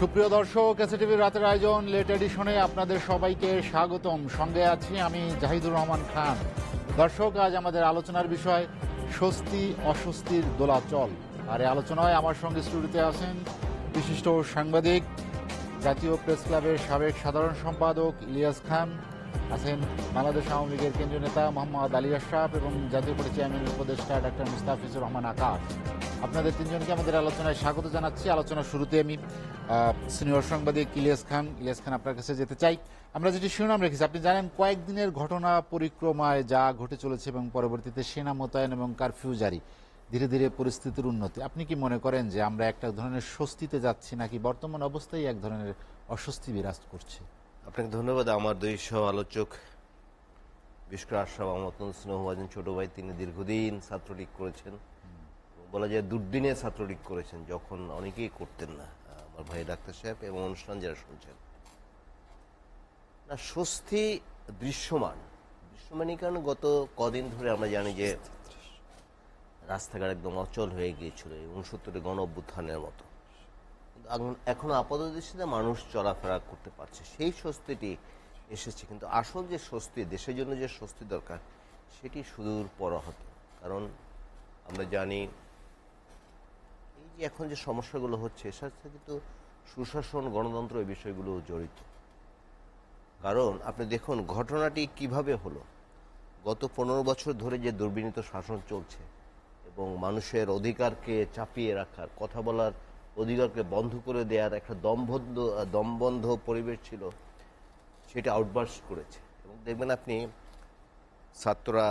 সুপ্রিয় দর্শক, এসএটিভির রাতের আয়োজন লেট এডিশনে আপনাদের সবাইকে স্বাগতম। সঙ্গে আছি আমি জাহিদুর রহমান খান। দর্শক, আজ আমাদের আলোচনার বিষয় স্বস্তি অস্বস্তির দোলাচল। আর এই আলোচনায় আমার সঙ্গে স্টুডিওতে আছেন বিশিষ্ট সাংবাদিক, জাতীয় প্রেস ক্লাবের সাবেক সাধারণ সম্পাদক ইলিয়াস খান, আছেন বাংলাদেশ আওয়ামী লীগের কেন্দ্রীয় নেতা মোহাম্মদ আলী আশরাফ এবং জাতীয় পার্টি চেয়ারম্যানের উপদেষ্টা ডাক্তার মুস্তাফিজুর রহমান আকাশ। আপনাদের তিনজনকে আমাদের আলোচনায় স্বাগত জানাচ্ছি। আলোচনার শুরুতে আমি সিনিয়র সাংবাদিক ইলিয়াস খান আপনার কাছে যেতে চাই। আমরা যেটি শিরোনাম রেখেছি, আপনি জানেন কয়েকদিনের ঘটনা পরিক্রমায় যা ঘটে চলেছে এবং পরবর্তীতে সেনা মোতায়েন এবং কারফিউ জারি, ধীরে ধীরে পরিস্থিতির উন্নতি। আপনি কি মনে করেন যে আমরা একটা ধরনের স্বস্তিতে যাচ্ছি, নাকি বর্তমান অবস্থায় এক ধরনের অস্বস্তি বিরাজ করছে? আপনাকে ধন্যবাদ। আমার দুই সহ আলোচক বিশেষ করে আশরাফ আহমদ স্নেহভাজন ছোট ভাই, তিনি দীর্ঘদিন ছাত্রলীগ করেছেন, বলা যায় দুর্দিনে ছাত্রলীগ করেছেন, যখন অনেকেই করতেন না। আমার ভাই ডাক্তার সাহেব এবং অনুষ্ঠান যারা শুনছেন, না স্বস্তি দৃশ্যমানই কারণ গত কদিন ধরে আমরা জানি যে রাস্তাঘাট একদম অচল হয়ে গিয়েছিল 69 গণ অভ্যুত্থানের মতো। এখন আপাতত দৃষ্টিতে মানুষ চলাফেরা করতে পারছে, সেই স্বস্তিটি এসেছে। কিন্তু আসল যে স্বস্তি, দেশের জন্য যে স্বস্তি দরকার, সেটি সুদূর পরাহত। কারণ আমরা জানি এই যে এখন যে সমস্যাগুলো হচ্ছে, এর সাথে কিন্তু সুশাসন, গণতন্ত্র, এই বিষয়গুলো জড়িত। কারণ আপনি দেখুন ঘটনাটি কিভাবে হলো। গত 15 বছর ধরে যে দুর্বিনীত শাসন চলছে এবং মানুষের অধিকারকে চাপিয়ে রাখার, কথা বলার অধিকারকে বন্ধ করে দেওয়ার একটা দমবন্ধ পরিবেশ ছিল, সেটা আউটবার্স্ট করেছে। এবং দেখবেন আপনি ছাত্ররা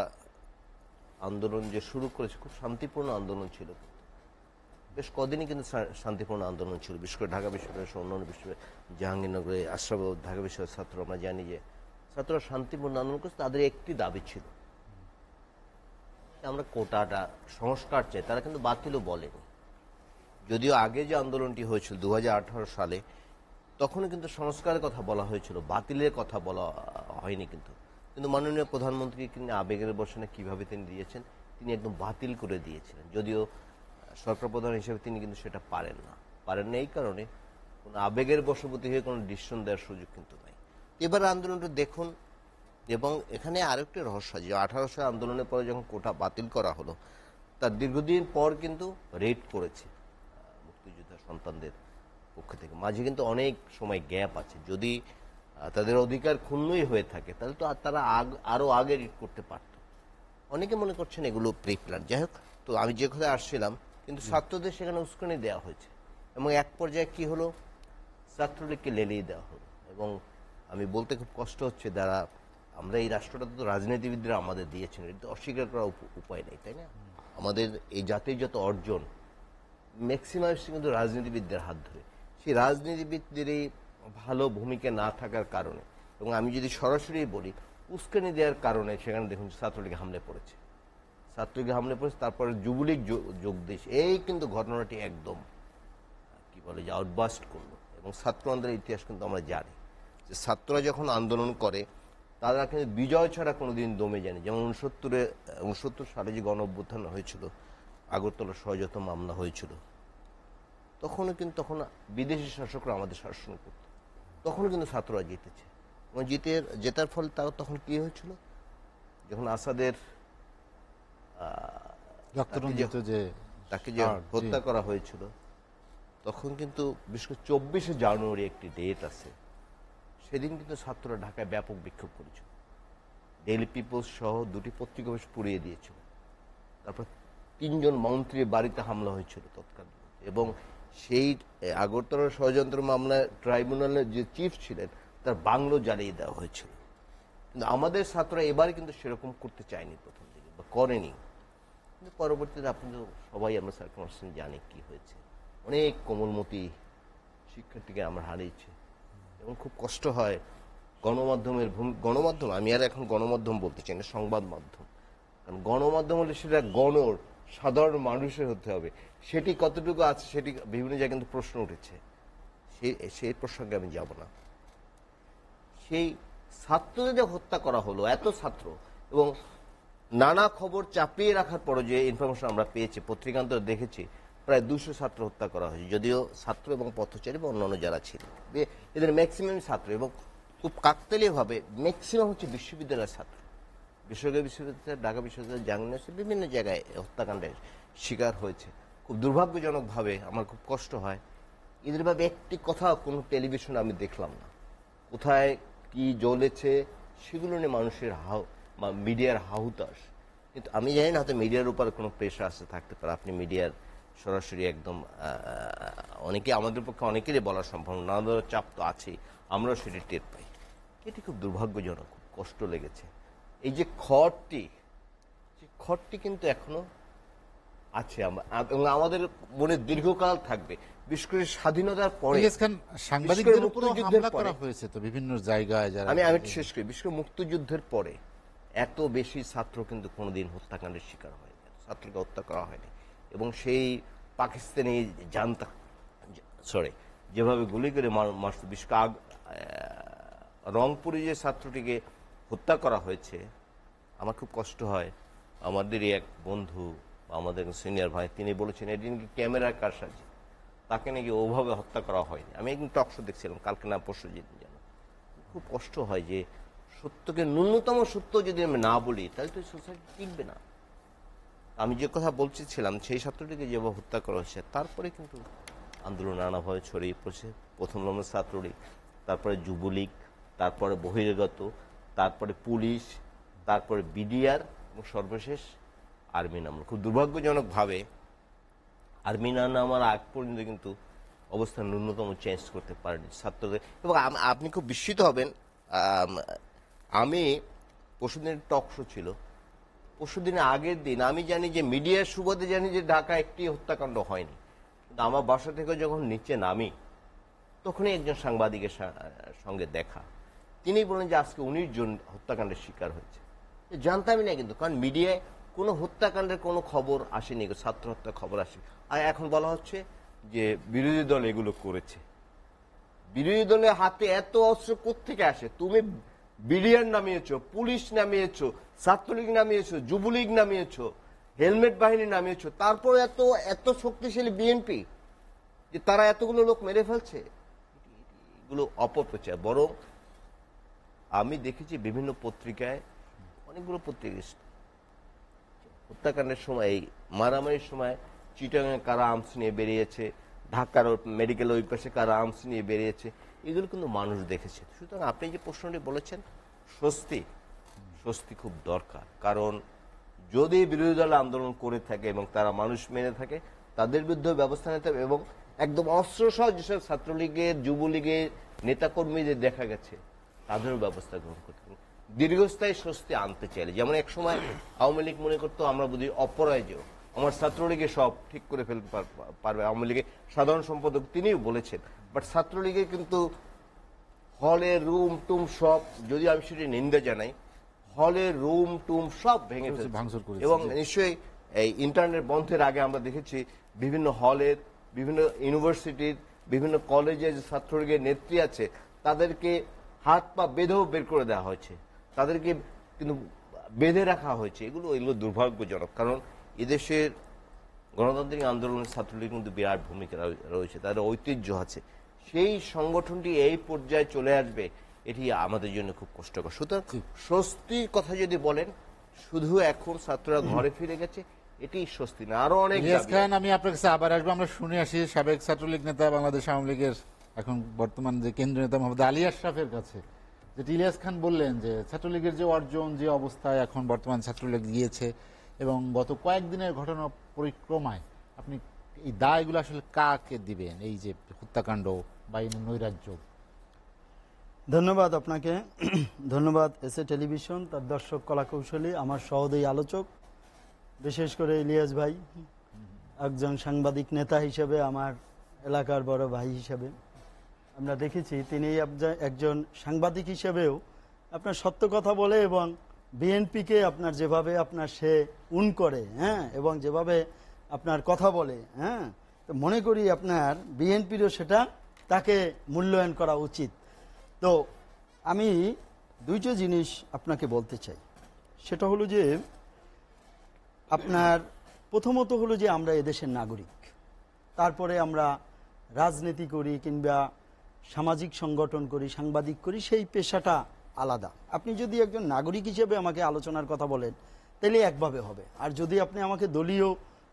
আন্দোলন যে শুরু করেছে, খুব শান্তিপূর্ণ আন্দোলন ছিল। বেশ কদিনই কিন্তু শান্তিপূর্ণ আন্দোলন ছিল, বিশেষ করে ঢাকা বিশ্ববিদ্যালয়, অন্যান্য বিশ্ববিদ্যালয়, জাহাঙ্গীরনগরে আশরাফ, ঢাকা বিশ্ববিদ্যালয়ের ছাত্র, আমরা জানি যে ছাত্ররা শান্তিপূর্ণ আন্দোলন করছে। তাদের একটি দাবি ছিল, আমরা কোটাটা সংস্কার চাই। তারা কিন্তু বাতিলও বলেনি। যদিও আগে যে আন্দোলনটি হয়েছিল 2018 সালে, তখনও কিন্তু সংস্কারের কথা বলা হয়েছিল, বাতিলের কথা বলা হয়নি। কিন্তু মাননীয় প্রধানমন্ত্রী কিন্তু আবেগের বশনে কিভাবে তিনি দিয়েছেন, তিনি একদম বাতিল করে দিয়েছিলেন। যদিও সরকার প্রধান হিসেবে তিনি কিন্তু সেটা পারেন না। এই কারণে কোনো আবেগের বশবর্তী হয়ে কোনো ডিসিশন দেওয়ার সুযোগ কিন্তু নাই। এবার আন্দোলনটা দেখুন। এবং এখানে আরেকটি রহস্য, যে 18 সালে আন্দোলনের পরে যখন কোটা বাতিল করা হলো, তার দীর্ঘদিন পর কিন্তু রেড করেছে মুক্তিযোদ্ধা সন্তানদের পক্ষ থেকে। মাঝে কিন্তু অনেক সময় গ্যাপ আছে। যদি তাদের অধিকার ক্ষুণ্ণই হয়ে থাকে, তাহলে তো তারা আরও আগে রেড করতে পারত। অনেকে মনে করছেন এগুলো প্রি প্ল্যান। যাই হোক, তো আমি যে কথায় আসছিলাম, কিন্তু ছাত্রদের সেখানে উস্কানি দেওয়া হয়েছে এবং এক পর্যায়ে কি হলো, ছাত্রলীগকে লেলিয়ে দেওয়া হলো। এবং আমি বলতে খুব কষ্ট হচ্ছে, দ্বারা আমরা এই রাষ্ট্রটা তো রাজনীতিবিদরা আমাদের দিয়েছেন, এটা তো অস্বীকার করার উপায় নেই, তাই না? আমাদের এই জাতির যত অর্জন, ম্যাক্সিমাম কিন্তু রাজনীতিবিদদের হাত ধরে। সেই রাজনীতিবিদদেরই ভালো ভূমিকা না থাকার কারণে, এবং আমি যদি সরাসরি বলি, উস্কানি দেওয়ার কারণে সেখানে দেখুন ছাত্রলীগে হামলে পড়েছে। তারপরে যুবলীগ যোগ দিয়েছে। এই কিন্তু ঘটনাটি একদম কি বলে যে আউটবাস্ট করলো। এবং ছাত্র আন্দোলনের ইতিহাস কিন্তু আমরা জানি যে ছাত্ররা যখন আন্দোলন করে, তারা কিন্তু বিজয় ছাড়া কোনোদিন দমে যায়নি। যেমন 69 সালে যে গণ অভ্যুত্থান হয়েছিল, আগরতলা সহজাত মামলা হয়েছিল, তখন বিদেশি শাসকরা আমাদের শাসন করত, তখনও কিন্তু ছাত্ররা জিতেছে। এবং জেতার ফলে তখন কি হয়েছিল, যখন আসাদের তাকে যে হত্যা করা হয়েছিল, তখন কিন্তু বিশেষ করে 24শে জানুয়ারি একটি ডেট আছে, সেদিন কিন্তু ছাত্ররা ঢাকায় ব্যাপক বিক্ষোভ করেছিল। ডেইলি পিপলস সহ 2টি পত্রিকা পুড়িয়ে দিয়েছিল। তারপর 3 জন মন্ত্রীর বাড়িতে হামলা হয়েছিল তৎকাল। এবং সেই আগরতলা ষড়যন্ত্র মামলায় ট্রাইব্যুনালের যে চিফ ছিলেন, তার বাংলো জ্বালিয়ে দেওয়া হয়েছিল। কিন্তু আমাদের ছাত্ররা এবারে কিন্তু সেরকম করতে চায়নি প্রথম দিকে, বা করেনি। কিন্তু পরবর্তীতে আপনি তো সবাই আমরা সার্কামস্টেন্স জানি কি হয়েছে। অনেক কোমলমতি শিক্ষার্থীকে আমরা হারিয়েছি। এবং খুব কষ্ট হয় গণমাধ্যম, আমি আর এখন গণমাধ্যম বলতে চাই না, সংবাদ মাধ্যম। কারণ গণমাধ্যম হলে সেটা সাধারণ মানুষের হতে হবে। সেটি কতটুকু আছে, সেটি বিভিন্ন জায়গায় কিন্তু প্রশ্ন উঠেছে, সেই প্রসঙ্গে আমি যাব না। সেই ছাত্রদের যে হত্যা করা হলো, এত ছাত্র, এবং নানা খবর চাপিয়ে রাখার পরে যে ইনফরমেশন আমরা পেয়েছি, পত্রিকান্তরে দেখেছি, প্রায় 200 ছাত্র হত্যা করা হয়েছে, যদিও ছাত্র এবং পথচারী বা অন্যান্য যারা ছিল এদের ম্যাক্সিমাম ছাত্র, এবং খুব কাকতালীয়ভাবে ম্যাক্সিমাম হচ্ছে বিশ্ববিদ্যালয়ের ছাত্র। বেসরকারি বিশ্ববিদ্যালয়, ঢাকা বিশ্ববিদ্যালয়, জাহাঙ্গীরনগর, বিভিন্ন জায়গায় হত্যাকাণ্ডের শিকার হয়েছে। খুব দুর্ভাগ্যজনকভাবে আমার খুব কষ্ট হয়, এদের ভাবে একটি কথা কোনো টেলিভিশনে আমি দেখলাম না। কোথায় কি জ্বলেছে সেগুলো নিয়ে মানুষের মিডিয়ার হাহুতাশ। কিন্তু আমি জানি না, হয়তো মিডিয়ার উপর কোনো প্রেশার আসতে থাকতে পারে। আপনি মিডিয়ার সরাসরি একদম অনেকে, আমাদের পক্ষে অনেকেরই বলা সম্ভব, নানা ধরনের চাপ তো আছেই, আমরাও সেটি টের পাই। এটি খুব দুর্ভাগ্যজনক, খুব কষ্ট লেগেছে। এই যে খড়টি কিন্তু এখনো আছে এবং আমাদের মনে দীর্ঘকাল থাকবে, বিশেষ করে স্বাধীনতার পরে। ইলিয়াস খান, সাংবাদিকদের উপরও হামলা করা হয়েছে তো বিভিন্ন জায়গায়। যারা আমি শেষ করি, বিশেষ করে মুক্তিযুদ্ধের পরে এত বেশি ছাত্র কিন্তু কোনোদিন হত্যাকাণ্ডের শিকার হয়নি, ছাত্রকে হত্যা করা হয়নি। এবং সেই পাকিস্তানি যেভাবে গুলি করে বিশেষ করে রংপুরে যে ছাত্রটিকে হত্যা করা হয়েছে, আমার খুব কষ্ট হয়। আমাদেরই এক বন্ধু, আমাদের সিনিয়র ভাই, তিনি বলেছেন এটি নাকি ক্যামেরার কারসাজি, তাকে নাকি ওভাবে হত্যা করা হয়নি। আমি একদিন টক শো দেখছিলাম, কালকে না পরশু যেন। খুব কষ্ট হয় যে সত্যকে, ন্যূনতম সত্য যদি আমি না বলি তাহলে তো সোসাইটি টিকবে না। আমি যে কথা বলছিলাম, সেই ছাত্রটিকে যেভাবে হত্যা করা হয়েছে, তারপরে কিন্তু আন্দোলন নানাভাবে ছড়িয়ে পড়ছে। প্রথম নম্বর ছাত্রলীগ, তারপরে যুবলীগ, তারপরে বহিরাগত, তারপরে পুলিশ, তারপরে বিডিআর এবং সর্বশেষ আর্মি নাম। খুব দুর্ভাগ্যজনকভাবে আর্মি নামার আগ পর্যন্ত কিন্তু অবস্থা ন্যূনতম চেঞ্জ করতে পারেনি ছাত্রদের। এবং আপনি খুব বিস্মিত হবেন, আমি পরশুদিনের টক শো ছিল, পরশুদিনের আগের দিন আমি জানি যে মিডিয়ার সুবাদে জানি যে ঢাকা একটি হত্যাকাণ্ড হয়নি। কিন্তু আমার বাসা থেকে যখন নিচে নামি, তখনই একজন সাংবাদিকের সঙ্গে দেখা। তিনি বলেন যে আজকে 19 জন হত্যাকাণ্ডের শিকার হয়েছে। জানতামই না কিন্তু, কারণ মিডিয়ায় কোনো হত্যাকাণ্ডের কোনো খবর আসেনি, ছাত্র হত্যার খবর আসে। আর এখন বলা হচ্ছে যে বিরোধী দল এগুলো করেছে। বিরোধী দলের হাতে এত অস্ত্র কোত্থেকে আসে? তুমি বিডিআর নামিয়েছ, পুলিশ নামিয়েছ, ছাত্রলীগ নামিয়েছ, যুবলীগ নামিয়েছ, হেলমেট বাহিনী নামিয়েছ, তারপর এত শক্তিশালী বিএনপি যে তারা এতগুলো লোক মেরে ফেলছে। এগুলো অপপ্রচার। বরং আমি দেখেছি বিভিন্ন পত্রিকায়, অনেকগুলো পত্রিকা হত্যাকাণ্ডের সময়, এই মারামারির সময় চিটাগাংয়ে কারা আর্মস নিয়ে বেরিয়েছে, ঢাকার মেডিকেল ওই পাশে কারা আর্মস নিয়ে বেরিয়েছে, এগুলো কিন্তু মানুষ দেখেছে। সুতরাং আপনি যে প্রশ্নটি বলেছেন, স্বস্তি খুব দরকার। কারণ যদি বিরোধী দল আন্দোলন করে থাকে এবং তারা মানুষ মেনে থাকে, তাদের বিরুদ্ধে ব্যবস্থা নিতে হবে। এবং একদম অস্ত্রসহ যেসব ছাত্রলীগের, যুবলীগের নেতাকর্মীদের দেখা গেছে, তাদেরও ব্যবস্থা গ্রহণ করতে হবে। দীর্ঘস্থায়ী স্বস্তি আনতে চাইলে, যেমন এক সময় আওয়ামী লীগ মনে করতো আমরা বুঝি অপরাজেয়, আমার ছাত্রলীগে সব ঠিক করে ফেলতে পারবে। আওয়ামী লীগের সাধারণ সম্পাদক তিনিও বলেছেন। বাট ছাত্রলীগে কিন্তু হলের রুম টুম সব, যদি আমি সেটি নিন্দা জানাই, হলের রুম টুম সব ভেঙে ফেলছে। এবং নিশ্চয়ই এই ইন্টারনেট বন্ধের আগে আমরা দেখেছি বিভিন্ন হলের, বিভিন্ন ইউনিভার্সিটির, বিভিন্ন কলেজে যে ছাত্রলীগের নেত্রী আছে, তাদেরকে হাত পা বেঁধেও বের করে দেওয়া হয়েছে, তাদেরকে কিন্তু বেঁধে রাখা হয়েছে। এগুলো দুর্ভাগ্যজনক। কারণ এদেশের গণতান্ত্রিক আন্দোলনের ছাত্রলীগ কিন্তু বিরাট ভূমিকা রয়েছে, তাদের ঐতিহ্য আছে। সেই সংগঠনটি এই পর্যায়ে চলে আসবে, এটি আমাদের জন্য খুব কষ্টকর। সুতরাং স্বস্তির কথা যদি বলেন, শুধু এখন ছাত্ররা ঘরে ফিরে গেছে, এটি স্বস্তি না, আরো অনেক। আমি আপনার কাছে আবার আসবো। আমরা শুনে আসি সাবেক ছাত্রলীগ নেতা, বাংলাদেশ আওয়ামী লীগের এখন বর্তমান যে কেন্দ্রীয় নেতা মোহাম্মদ আলী আশরাফের কাছে, যেটি ইলিয়াস খান বললেন যে ছাত্রলীগের যে অর্জন, যে অবস্থায় এখন বর্তমান ছাত্রলীগ গিয়েছে, এবং গত কয়েকদিনের ঘটনা পরিক্রমায় আপনি এই দায়গুলো আসলে কাকে দিবেন, এই যে হত্যাকাণ্ড বা এই নৈরাজ্য? ধন্যবাদ আপনাকে, ধন্যবাদ এসএ টেলিভিশন, তার দর্শক, কলাকৌশলী, আমার সহোদয়ী আলোচক, বিশেষ করে ইলিয়াস ভাই, একজন সাংবাদিক নেতা হিসেবে, আমার এলাকার বড় ভাই হিসেবে। আমরা দেখেছি তিনি একজন সাংবাদিক হিসেবেও আপনার সত্য কথা বলে, এবং বিএনপিকে আপনার যেভাবে আপনার সে করে, হ্যাঁ, এবং যেভাবে আপনার কথা বলে, হ্যাঁ, তো মনে করি আপনার বিএনপিরও সেটা তাকে মূল্যায়ন করা উচিত। তো আমি দুইটা জিনিস আপনাকে বলতে চাই। সেটা হলো যে আপনার প্রথমত হলো যে আমরা এদেশের নাগরিক, তারপরে আমরা রাজনীতি করি কিংবা সামাজিক সংগঠন করি, সাংবাদিক করি, সেই পেশাটা আলাদা। আপনি যদি একজন নাগরিক হিসেবে আমাকে আলোচনার কথা বলেন তাহলে একভাবে হবে, আর যদি আপনি আমাকে দলীয়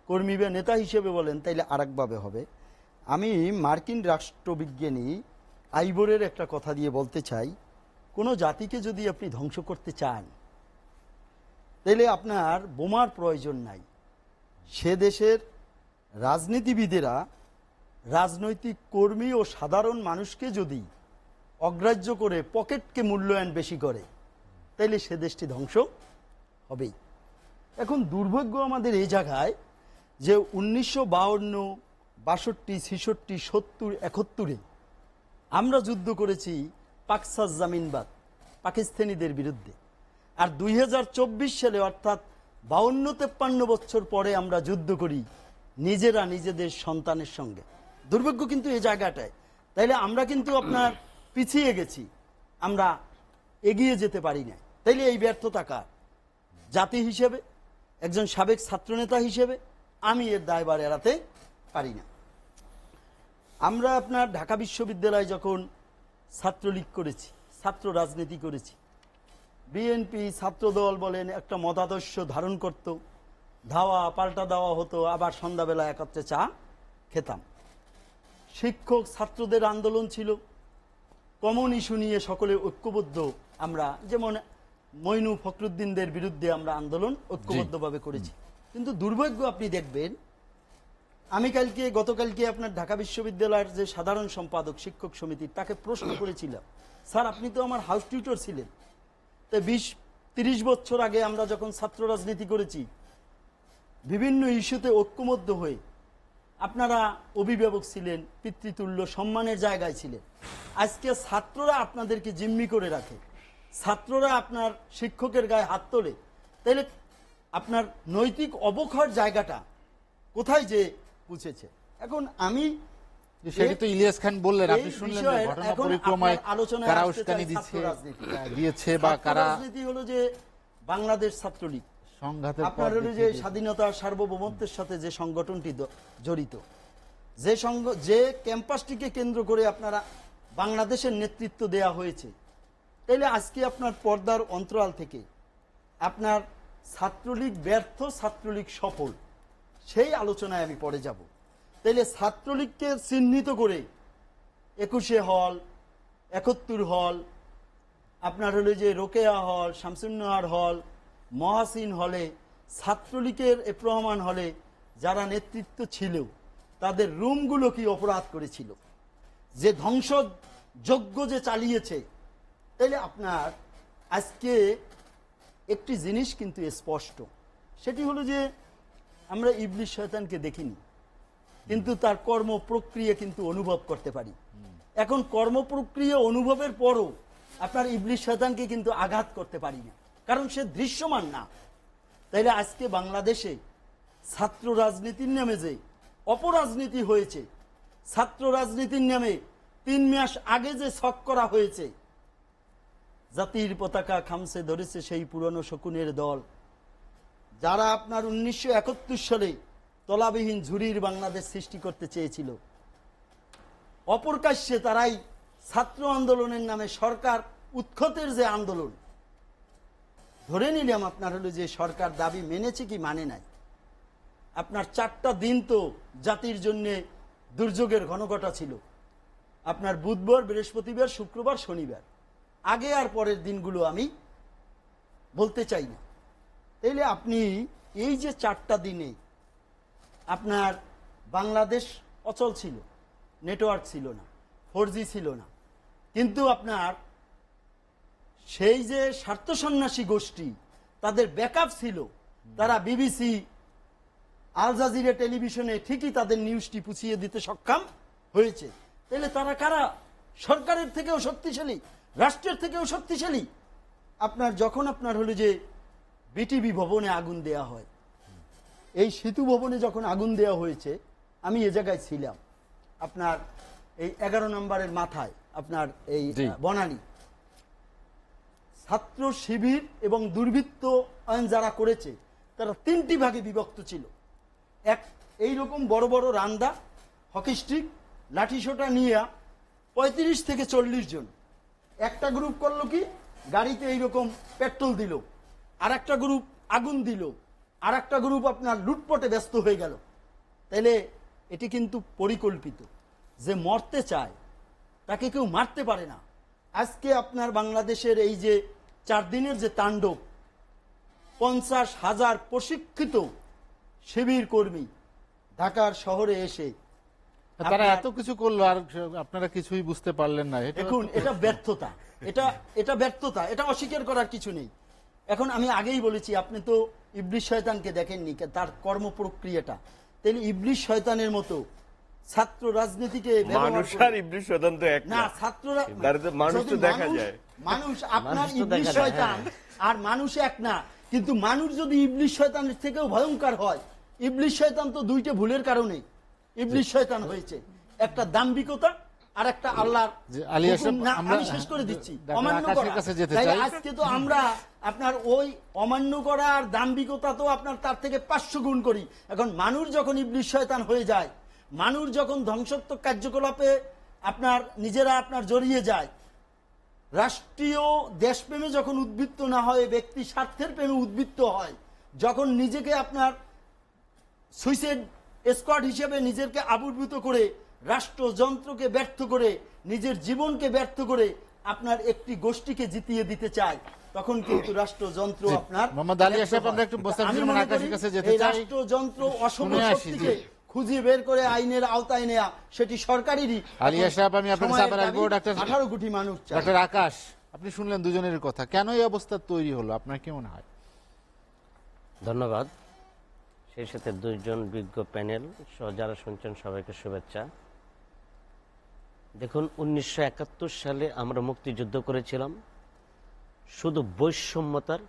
কর্মী বা নেতা হিসেবে বলেন তাইলে আরেকভাবে হবে। আমি মার্কিন রাষ্ট্রবিজ্ঞানী আইবোরের একটা কথা দিয়ে বলতে চাই, কোনো জাতিকে যদি আপনি ধ্বংস করতে চান তাহলে আপনার বোমার প্রয়োজন নাই। সে দেশের রাজনীতিবিদেরা রাজনৈতিক কর্মী ও সাধারণ মানুষকে যদি অগ্রাহ্য করে পকেটকে মূল্যায়ন বেশি করে তাইলে সে দেশটি ধ্বংস হবেই। এখন দুর্ভাগ্য আমাদের এই জায়গায় যে 1952, 62, 66, 70, 71 আমরা যুদ্ধ করেছি পাকসাস জামিনবাদ পাকিস্তানিদের বিরুদ্ধে, আর 2024 সালে অর্থাৎ 52-53 বছর পরে আমরা যুদ্ধ করি নিজেরা নিজেদের সন্তানের সঙ্গে। দুর্ভাগ্য কিন্তু এই জায়গাটায়। তাইলে আমরা কিন্তু আপনার পিছিয়ে গেছি, আমরা এগিয়ে যেতে পারি না। তাইলে এই ব্যর্থতা কার? জাতি হিসেবে, একজন সাবেক ছাত্রনেতা হিসেবে আমি এর দায়ভার এড়াতে পারি না। আমরা আপনার ঢাকা বিশ্ববিদ্যালয়ে যখন ছাত্রলীগ করেছি, ছাত্র রাজনীতি করেছি, বিএনপি ছাত্রদল বলেন একটা মতাদর্শ ধারণ করত, ধাওয়া পাল্টা দেওয়া হতো, আবার সন্ধ্যাবেলা একত্রে চা খেতাম। শিক্ষক ছাত্রদের আন্দোলন ছিল, কমন ইস্যু নিয়ে সকলে ঐক্যবদ্ধ। আমরা যেমন মইনু ফখরুদ্দিনদের বিরুদ্ধে আমরা আন্দোলন ঐক্যবদ্ধভাবে করেছি। কিন্তু দুর্ভাগ্য আপনি দেখবেন, আমি গতকালকে আপনার ঢাকা বিশ্ববিদ্যালয়ের যে সাধারণ সম্পাদক শিক্ষক সমিতির, তাকে প্রশ্ন করেছিলাম, স্যার আপনি তো আমার হাউস টিউটর ছিলেন, তো 20-30 বছর আগে আমরা যখন ছাত্র রাজনীতি করেছি বিভিন্ন ইস্যুতে ঐক্যবদ্ধ হয়ে আপনারা অভিভাবক ছিলেন, পিতৃতুল্য সম্মানের জায়গায় ছিলেন, আজকে ছাত্ররা আপনাদেরকে জিম্মি করে রাখে, ছাত্ররা আপনার শিক্ষকের গায়ে হাত তোলে, তাহলে আপনার নৈতিক অবক্ষয়ের জায়গাটা কোথায় যে পৌঁছেছে? এখন আমি সেটি তো ইলিয়াস খান বললেন, আপনি এই শুনলেন বিষয়ে ঘটনা এখন পরিক্রমায় আপনার আলোচনায় কারা আসতে উস্কানি চাই ছাত্র রাজনীতি। দিয়েছে বা ছাত্র কারা রাজনীতি হলো যে বাংলাদেশ ছাত্রলীগ, সংঘাতের আপনার পথ হলো যে দেখিয়ে স্বাধীনতা সার্বভৌমত্বের সাথে যে সংগঠনটি জড়িত, যে ক্যাম্পাসটিকে কেন্দ্র করে আপনারা বাংলাদেশের নেতৃত্ব দেয়া হয়েছে, তাইলে আজকে আপনার পর্দার অন্তরাল থেকে আপনার ছাত্রলীগ ব্যর্থ, ছাত্রলীগ সফল, সেই আলোচনায় আমি পরে যাব। তাইলে ছাত্রলীগকে চিহ্নিত করে 21 হল, 71 হল, আপনার হলো যে রোকেয়া হল, শামসুন্নাহার হল, মহাসিন হলে, ছাত্রলীগের রহমান হলে যারা নেতৃত্ব ছিল তাদের রুমগুলো কি অপরাধ করেছিল, যে ধ্বংসযজ্ঞ যে চালিয়েছে, তাইলে আপনার আজকে একটি জিনিস কিন্তু স্পষ্ট, সেটি হলো যে আমরা ইবলিস শয়তানকে দেখিনি, কিন্তু তার কর্ম প্রক্রিয়া কিন্তু অনুভব করতে পারি। এখন কর্ম প্রক্রিয়া অনুভবের পরও আপনার ইবলিস শয়তানকে কিন্তু আঘাত করতে পারি না, কারণ সে দৃশ্যমান না। তাইলে আজকে বাংলাদেশে ছাত্র রাজনীতির নামে যে অপরাজনীতি হয়েছে, ছাত্র রাজনীতির নামে 3 মাস আগে যে ছক করা হয়েছে, জাতির পতাকা খামসে ধরেছে সেই পুরনো শকুনের দল, যারা আপনার 1971 সালে তলাবিহীন ঝুরির বাংলাদেশ সৃষ্টি করতে চেয়েছিল, অপ্রকাশ্যে তারাই ছাত্র আন্দোলনের নামে সরকার উৎখাতের যে আন্দোলন, ধরে নিলাম আপনার হলো যে সরকার দাবি মেনেছে কি মানে নাই। আপনার 4টা দিন তো জাতির জন্য দুর্যোগের ঘনঘটা ছিল, আপনার বুধবার, বৃহস্পতিবার, শুক্রবার, শনিবার, আগে আর পরের দিনগুলো আমি বলতে চাই না। তাইলে আপনি এই যে 4টা দিনে আপনার বাংলাদেশ অচল ছিল, নেটওয়ার্ক ছিল না, 4G ছিল না, কিন্তু আপনার সেই যে স্বার্থ সন্ন্যাসী গোষ্ঠী তাদের ব্যাকআপ ছিল, তারা বিবিসি, আল জাজিরা টেলিভিশনে ঠিকই তাদের নিউজটি পুছিয়ে দিতে সক্ষম হয়েছে। তাহলে তারা কারা? সরকারের থেকেও শক্তিশালী, রাষ্ট্রের থেকেও শক্তিশালী। আপনার যখন আপনার হলো যে বিটিভি ভবনে আগুন দেয়া হয়, এই সেতু ভবনে যখন আগুন দেয়া হয়েছে, আমি এ জায়গায় ছিলাম, আপনার এই 11 নম্বরের মাথায় আপনার এই বনানী ছাত্র শিবির এবং দুর্বৃত্ত যারা করেছে তারা 3টি ভাগে বিভক্ত ছিল। এক এইরকম বড় বড় রান্দা, হকি স্টিক লাঠি সোটা নিয়ে 35 থেকে 40 জন একটা গ্রুপ করলো কি, গাড়িতে এইরকম পেট্রোল দিল, আর একটা গ্রুপ আগুন দিল, আর একটা গ্রুপ আপনার লুটপটে ব্যস্ত হয়ে গেল। তাইলে এটি কিন্তু পরিকল্পিত। যে মরতে চায় তাকে কেউ মারতে পারে না। আজকে আপনার বাংলাদেশের এই যে 4 দিনের যে তাণ্ডব, 50,000 প্রশিক্ষিত শিবির কর্মী ঢাকার শহরে এসে তারা আপনার- এত কিছু করলো আর আপনারা কিছুই বুঝতে পারলেন না, এটা দেখুন, এটা ব্যর্থতা, এটা ব্যর্থতা, এটা অস্বীকার করার কিছু নেই। এখন আমি আগেই বলেছি, আপনি তো ইবলিস শয়তানকে দেখেননি, তার কর্ম প্রক্রিয়াটা। তাহলে ইবলিস শয়তানের মতো ছাত্র রাজনীতিকে ব্যবহার মানুষ করে- আর ইবলিস শয়তান তো এক না, না। ছাত্ররা তার তো মানুষ যদি তো দেখা যায়। মানুষ আপনার মানুষ তো ইবলিস দেখা যায়, শয়তান আর মানুষ এক না। কিন্তু মানুষ যদি ইবলিস শয়তানের থেকেও ভয়ঙ্কর হয়, ইবলিস শয়তান তো দুইটা ভুলের কারণে ইবলিস শয়তান হয়েছে, একটা দাম্ভিকতা আর একটা আল্লাহর যে আলিয়া সাহেব, হুকুম না, আমরা- আমি শেষ করে দিচ্ছি, ডাক্তার অমান্য আকাশের করা। কাছে যেতে তাই চাই। আজকে তো আমরা আপনার ওই অমান্য করা আর দাম্ভিকতা তো আপনার তার থেকে 500 গুণ করি। এখন মানুষ যখন ইবলিস শয়তান হয়ে যায়, মানুষ যখন ধ্বংসাত্মক কার্যকলাপে আপনার নিজেরা আপনার জড়িয়ে যায়, রাষ্ট্রীয় দেশপ্রেমে যখন উদ্বৃত্ত না হয়, ব্যক্তি স্বার্থের প্রেমে উদ্বৃত্ত হয়, যখন নিজেকে আপনার সুইসাইড স্কোয়াড হিসেবে নিজেকে আবির্ভূত করে, রাষ্ট্রযন্ত্রকে ব্যর্থ করে, নিজের জীবনকে ব্যর্থ করে আপনার একটি গোষ্ঠীকে জিতিয়ে দিতে চায়, তখন কিন্তু রাষ্ট্রযন্ত্র জি, আপনার মোহাম্মদ আলী ব্যর্থ আশরাফ, হয়। আমরা একটু মোস্তাফিজুর আমি রহমান মনে আকাশের করি কাছে যেতে এই চাই। রাষ্ট্রযন্ত্র অসম শুনে আসি, শক্তিকে জি। খুঁজে বের করে আইনের আওতায় নেয়া, সেটি সরকারেরই। আলী আশরাফ, আমি আপনার কাছে আবার আসবো। ডাক্তার 18 কোটি মানুষ চায়। ডাক্তার আকাশ, আপনি শুনলেন দুজনের কথা, কেন এই অবস্থা তৈরি হলো আপনার কি মনে হয়? ধন্যবাদ। সেই সাথে দুইজন বিজ্ঞ প্যানেল সহ যারা শুনছেন সবাইকে শুভেচ্ছা। দেখুন, 1971 সালে আমরা মুক্তিযুদ্ধ করেছিলাম শুধু বৈষম্যতার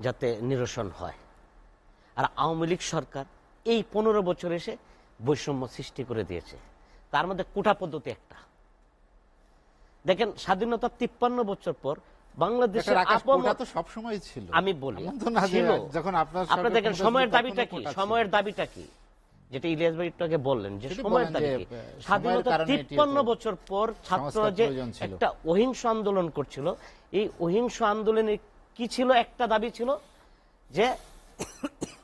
যাতে নিরসন হয়, আর আওয়ামী লীগ সরকার এই 15 বছর এসে বৈষম্য সৃষ্টি করে দিয়েছে। তার মধ্যে কোটা পদ্ধতি একটা। দেখেন, স্বাধীনতা 53 বছর পর বাংলাদেশের ডাক্তার আকাশ, আপামর, কোটা তো সবসময় ছিল। আমি বলি এমন তো না যে ছিল। যখন আপনার আপনি সরকার দেখেন ক্ষমতায় সময়ের ছিল, দাবিটা তখনও কি, কোটা ছিল। সময়ের দাবিটা কি, যেটা ইলিয়াস ভাই একটু আগে বললেন যে সেটি সময়ের বলেন দাবি যে, কি। সময়ের স্বাধীনতা কারণে এটি 53 হতো। বছর পর ছাত্ররা সংস্কার যে প্রয়োজন ছিল। একটা অহিংস আন্দোলন করছিল, এই অহিংস আন্দোলনে কি ছিল? একটা দাবি ছিল যে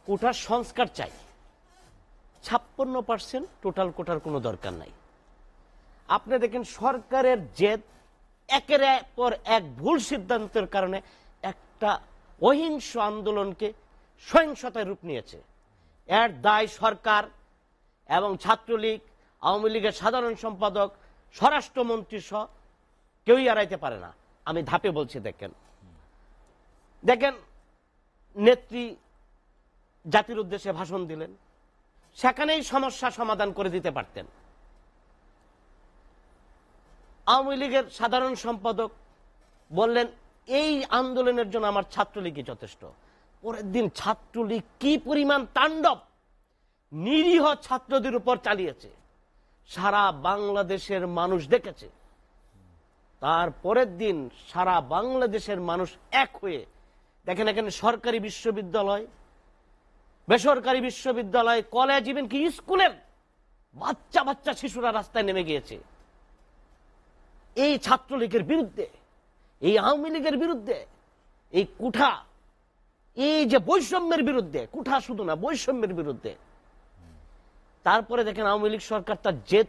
কোটার সংস্কার চাই। 56% টোটাল কোটার কোনো দরকার নাই। আপনি দেখেন সরকারের জেদ একের পর এক ভুল সিদ্ধান্তের কারণে একটা অহিংস আন্দোলনকে সহিংসতায় রূপ নিয়েছে। এর দায় সরকার এবং ছাত্রলীগ, আওয়ামী লীগের সাধারণ সম্পাদক, স্বরাষ্ট্রমন্ত্রী সহ কেউই এড়াইতে পারে না। আমি ধাপে বলছি। দেখেন নেত্রী জাতির উদ্দেশ্যে ভাষণ দিলেন, সেখানেই সমস্যা সমাধান করে দিতে পারতেন। আওয়ামী লীগের সাধারণ সম্পাদক বললেন এই আন্দোলনের জন্য আমার ছাত্রলীগই যথেষ্ট। পরের দিন ছাত্রলীগ কি পরিমাণ তাণ্ডব নিরীহ ছাত্রদের উপর চালিয়েছে সারা বাংলাদেশের মানুষ দেখেছে। তার পরের দিন সারা বাংলাদেশের মানুষ এক হয়ে, দেখেন এখানে সরকারি বিশ্ববিদ্যালয়, বেসরকারি বিশ্ববিদ্যালয়, কলেজ, ইভেন কি স্কুলের বাচ্চা বাচ্চা শিশুরা রাস্তায় নেমে গিয়েছে এই ছাত্রলীগের বিরুদ্ধে, এই আওয়ামী লীগের বিরুদ্ধে, এই কুঠা, এই যে বৈষম্যের বিরুদ্ধে। কুঠা শুধু না, বৈষম্যের বিরুদ্ধে। তারপরে দেখেন আওয়ামী লীগ সরকার তার জেদ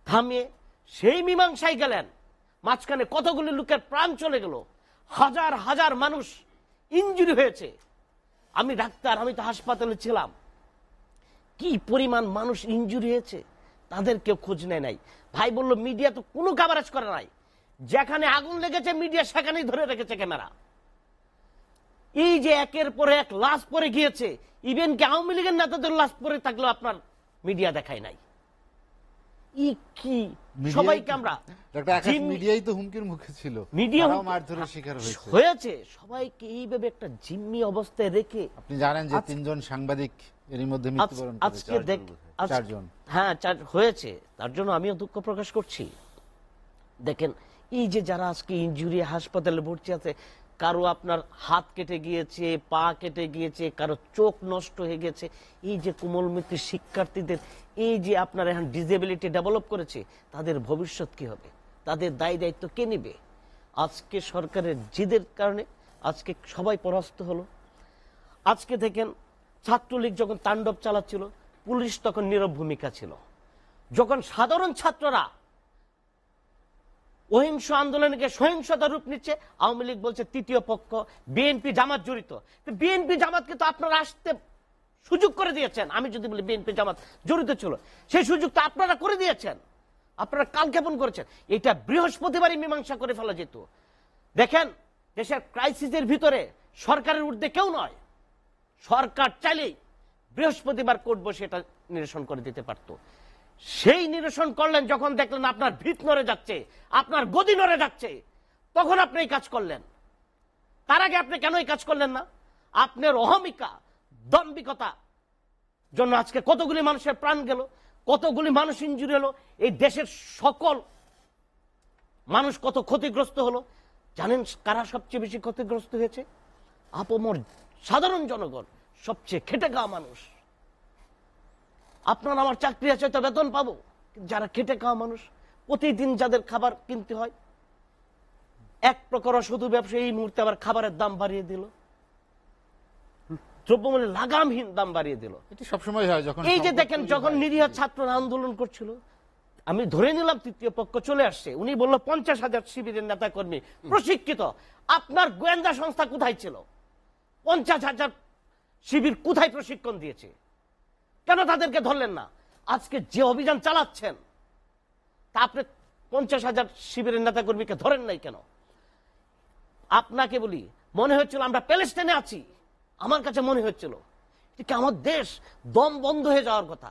থামিয়ে সেই মীমাংসায় গেলেন। মাঝখানে কতগুলি লোকের প্রাণ চলে গেল, হাজার হাজার মানুষ ইনজুরি হয়েছে। আমি ডাক্তার, আমি তো হাসপাতালে ছিলাম। কি পরিমাণ মানুষ ইনজুরি হয়েছে তাদের কেউ খোঁজ নেয় নাই। ভাই বলল মিডিয়া তো কোনো কভারেজ করে নাই, যেখানে আগুন লেগেছে মিডিয়া সেখানেই ধরে রেখেছে ক্যামেরা। এই যে একের পর এক লাশ পরে গিয়েছে, ইভেন কি আওয়ামী লীগের নেতাদের লাশ পরে থাকলেও আপনার মিডিয়া দেখায় নাই। ই কি সবাইকে আমরা ডাক্তার আকাশ, মিডিয়াই তো হুমকির মুখে ছিল, মিডিয়া তারাও মারধরের শিকার হয়েছে। হয়েছে। সবাইকে এইভাবে একটা জিম্মি অবস্থায় রেখে আপনি জানেন যে 3 জন সাংবাদিক এরই মধ্যে মৃত্যুবরণ করেছে। আজকে দেখ, 4 জন। হ্যাঁ, 4 হয়েছে। তার জন্য আমিও দুঃখ প্রকাশ করছি। দেখেন এই যে যারা আজকে ইনজুরি হাসপাতালে ভর্তি আছে, কারো আপনার হাত কেটে গিয়েছে, পা কেটে গিয়েছে, কারো চোখ নষ্ট হয়ে গেছে। এই যে কোমলমতি শিক্ষার্থীদের এই যে আপনার এখন ডিসেবিলিটি ডেভেলপ করেছে, তাদের ভবিষ্যৎ কি হবে? তাদের দায় দায়িত্ব কে নেবে? আজকে সরকারের জিদের কারণে আজকে সবাই পরাস্ত হলো। আজকে দেখেন ছাত্রলীগ যখন তাণ্ডব চালাচ্ছিল, পুলিশ তখন নীরব ভূমিকা ছিল। যখন সাধারণ ছাত্ররা অহিংস আন্দোলনকে সহিংসতা রূপ নিচ্ছে, আওয়ামী লীগ বলছে তৃতীয় পক্ষ, বিএনপি জামাত জড়িত। বিএনপি জামাতকে তো আপনারা আসতে সুযোগ করে দিয়েছেন। আমি যদি বলি বিএনপি জামাত জড়িত ছিল, সেই সুযোগ তো আপনারা করে দিয়েছেন, আপনারা কালক্ষেপণ করেছেন। এটা বৃহস্পতিবারই মীমাংসা করে ফেলা যেত। দেখেন, দেশের ক্রাইসিসের ভিতরে সরকারের ঊর্ধ্বে কেউ নয়। সরকার চাইলেই বৃহস্পতিবার কোর্ট বসে এটা নিরসন করে দিতে পারত। সেই নিরসন করলেন যখন দেখলেন আপনার ভিত নড়ে যাচ্ছে, আপনার গদি নড়ে যাচ্ছে, তখন আপনি এই কাজ করলেন। তার আগে আপনি কেন এই কাজ করলেন না? আপনার অহমিকা, দম্ভিকতা জন্য আজকে কতগুলি মানুষের প্রাণ গেল, কতগুলি মানুষ ইনজুরি হলো, এই দেশের সকল মানুষ কত ক্ষতিগ্রস্ত হলো। জানেন কারা সবচেয়ে বেশি ক্ষতিগ্রস্ত হয়েছে? আপামর সাধারণ জনগণ, সবচেয়ে খেটে খাওয়া মানুষ। আপনার আমার চাকরি আছে, তো বেতন পাবো, যারা খেটে খাওয়া মানুষ, প্রতিদিন যাদের খাবার কিনতে হয়, এক প্রকার শুধু ব্যবসায়ী এই মুহূর্তে আবার খাবারের দাম বাড়িয়ে দিল, দ্রব্যমূল্যের লাগামহীন দাম বাড়িয়ে দিল। এটি সবসময় হয় যখন এই যে দেখেন, যখন নিরীহ ছাত্ররা আন্দোলন করছিল, আমি ধরে নিলাম তৃতীয় পক্ষ চলে আসছে, উনি বলল 50,000 শিবিরের নেতা কর্মী প্রশিক্ষিত। আপনার গোয়েন্দা সংস্থা কোথায় ছিল? 50,000 শিবির কোথায় প্রশিক্ষণ দিয়েছে? কেন তাদেরকে ধরলেন না? আজকে যে অভিযান চালাচ্ছেন, তা আপনি 50,000 শিবিরের নেতা কর্মীকে ধরেন নাই কেন? আপনাকে বলি, মনে হচ্ছিল আমরা প্যালেস্টাইনে আছি। আমার কাছে মনে হচ্ছিল আমার দেশ দম বন্ধ হয়ে যাওয়ার কথা।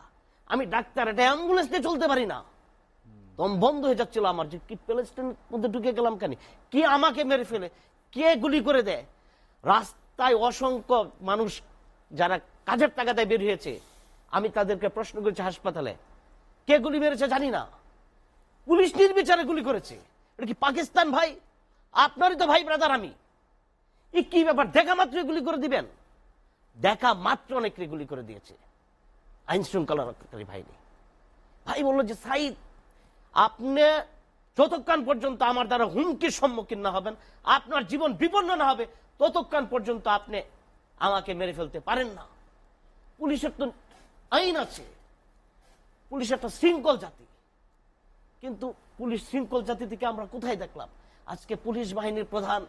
আমি ডাক্তার, এটা অ্যাম্বুলেন্স নিয়ে চলতে পারি না, দম বন্ধ হয়ে যাচ্ছিল আমার, যে কি প্যালেস্টাইনের মধ্যে ঢুকে গেলাম কেন? কে আমাকে মেরে ফেলে, কে গুলি করে দেয়? রাস্তায় অসংখ্য মানুষ যারা কাজের তাগাদায় বের হয়েছে, আমি তাদেরকে প্রশ্ন করেছি হাসপাতালে, কে গুলি মেরেছে জানি না, পুলিশ নির্বিচারে গুলি করেছে। এটা কি পাকিস্তান ভাই? আপনারই তো ভাই ব্রাদার আমি। এই কি ব্যাপার? দেখা মাত্র গুলি করে দিবেন? দেখা মাত্র অনেককে গুলি করে দিয়েছে আইন শৃঙ্খলা রক্ষাকারী বাহিনী। ভাই বললো যে সাইদ, আপনি যতক্ষণ পর্যন্ত আমার দ্বারা হুমকির সম্মুখীন না হবেন, আপনার জীবন বিপন্ন না হবে, ততক্ষণ পর্যন্ত আপনি আমাকে মেরে ফেলতে পারেন না। পুলিশের তো আইন আছে, পুলিশ একটা শৃঙ্খল জাতি, কিন্তু পুলিশ শৃঙ্খল জাতি থেকে আমরা কোথায় দেখলাম? আজকে পুলিশ বাহিনীর প্রধান,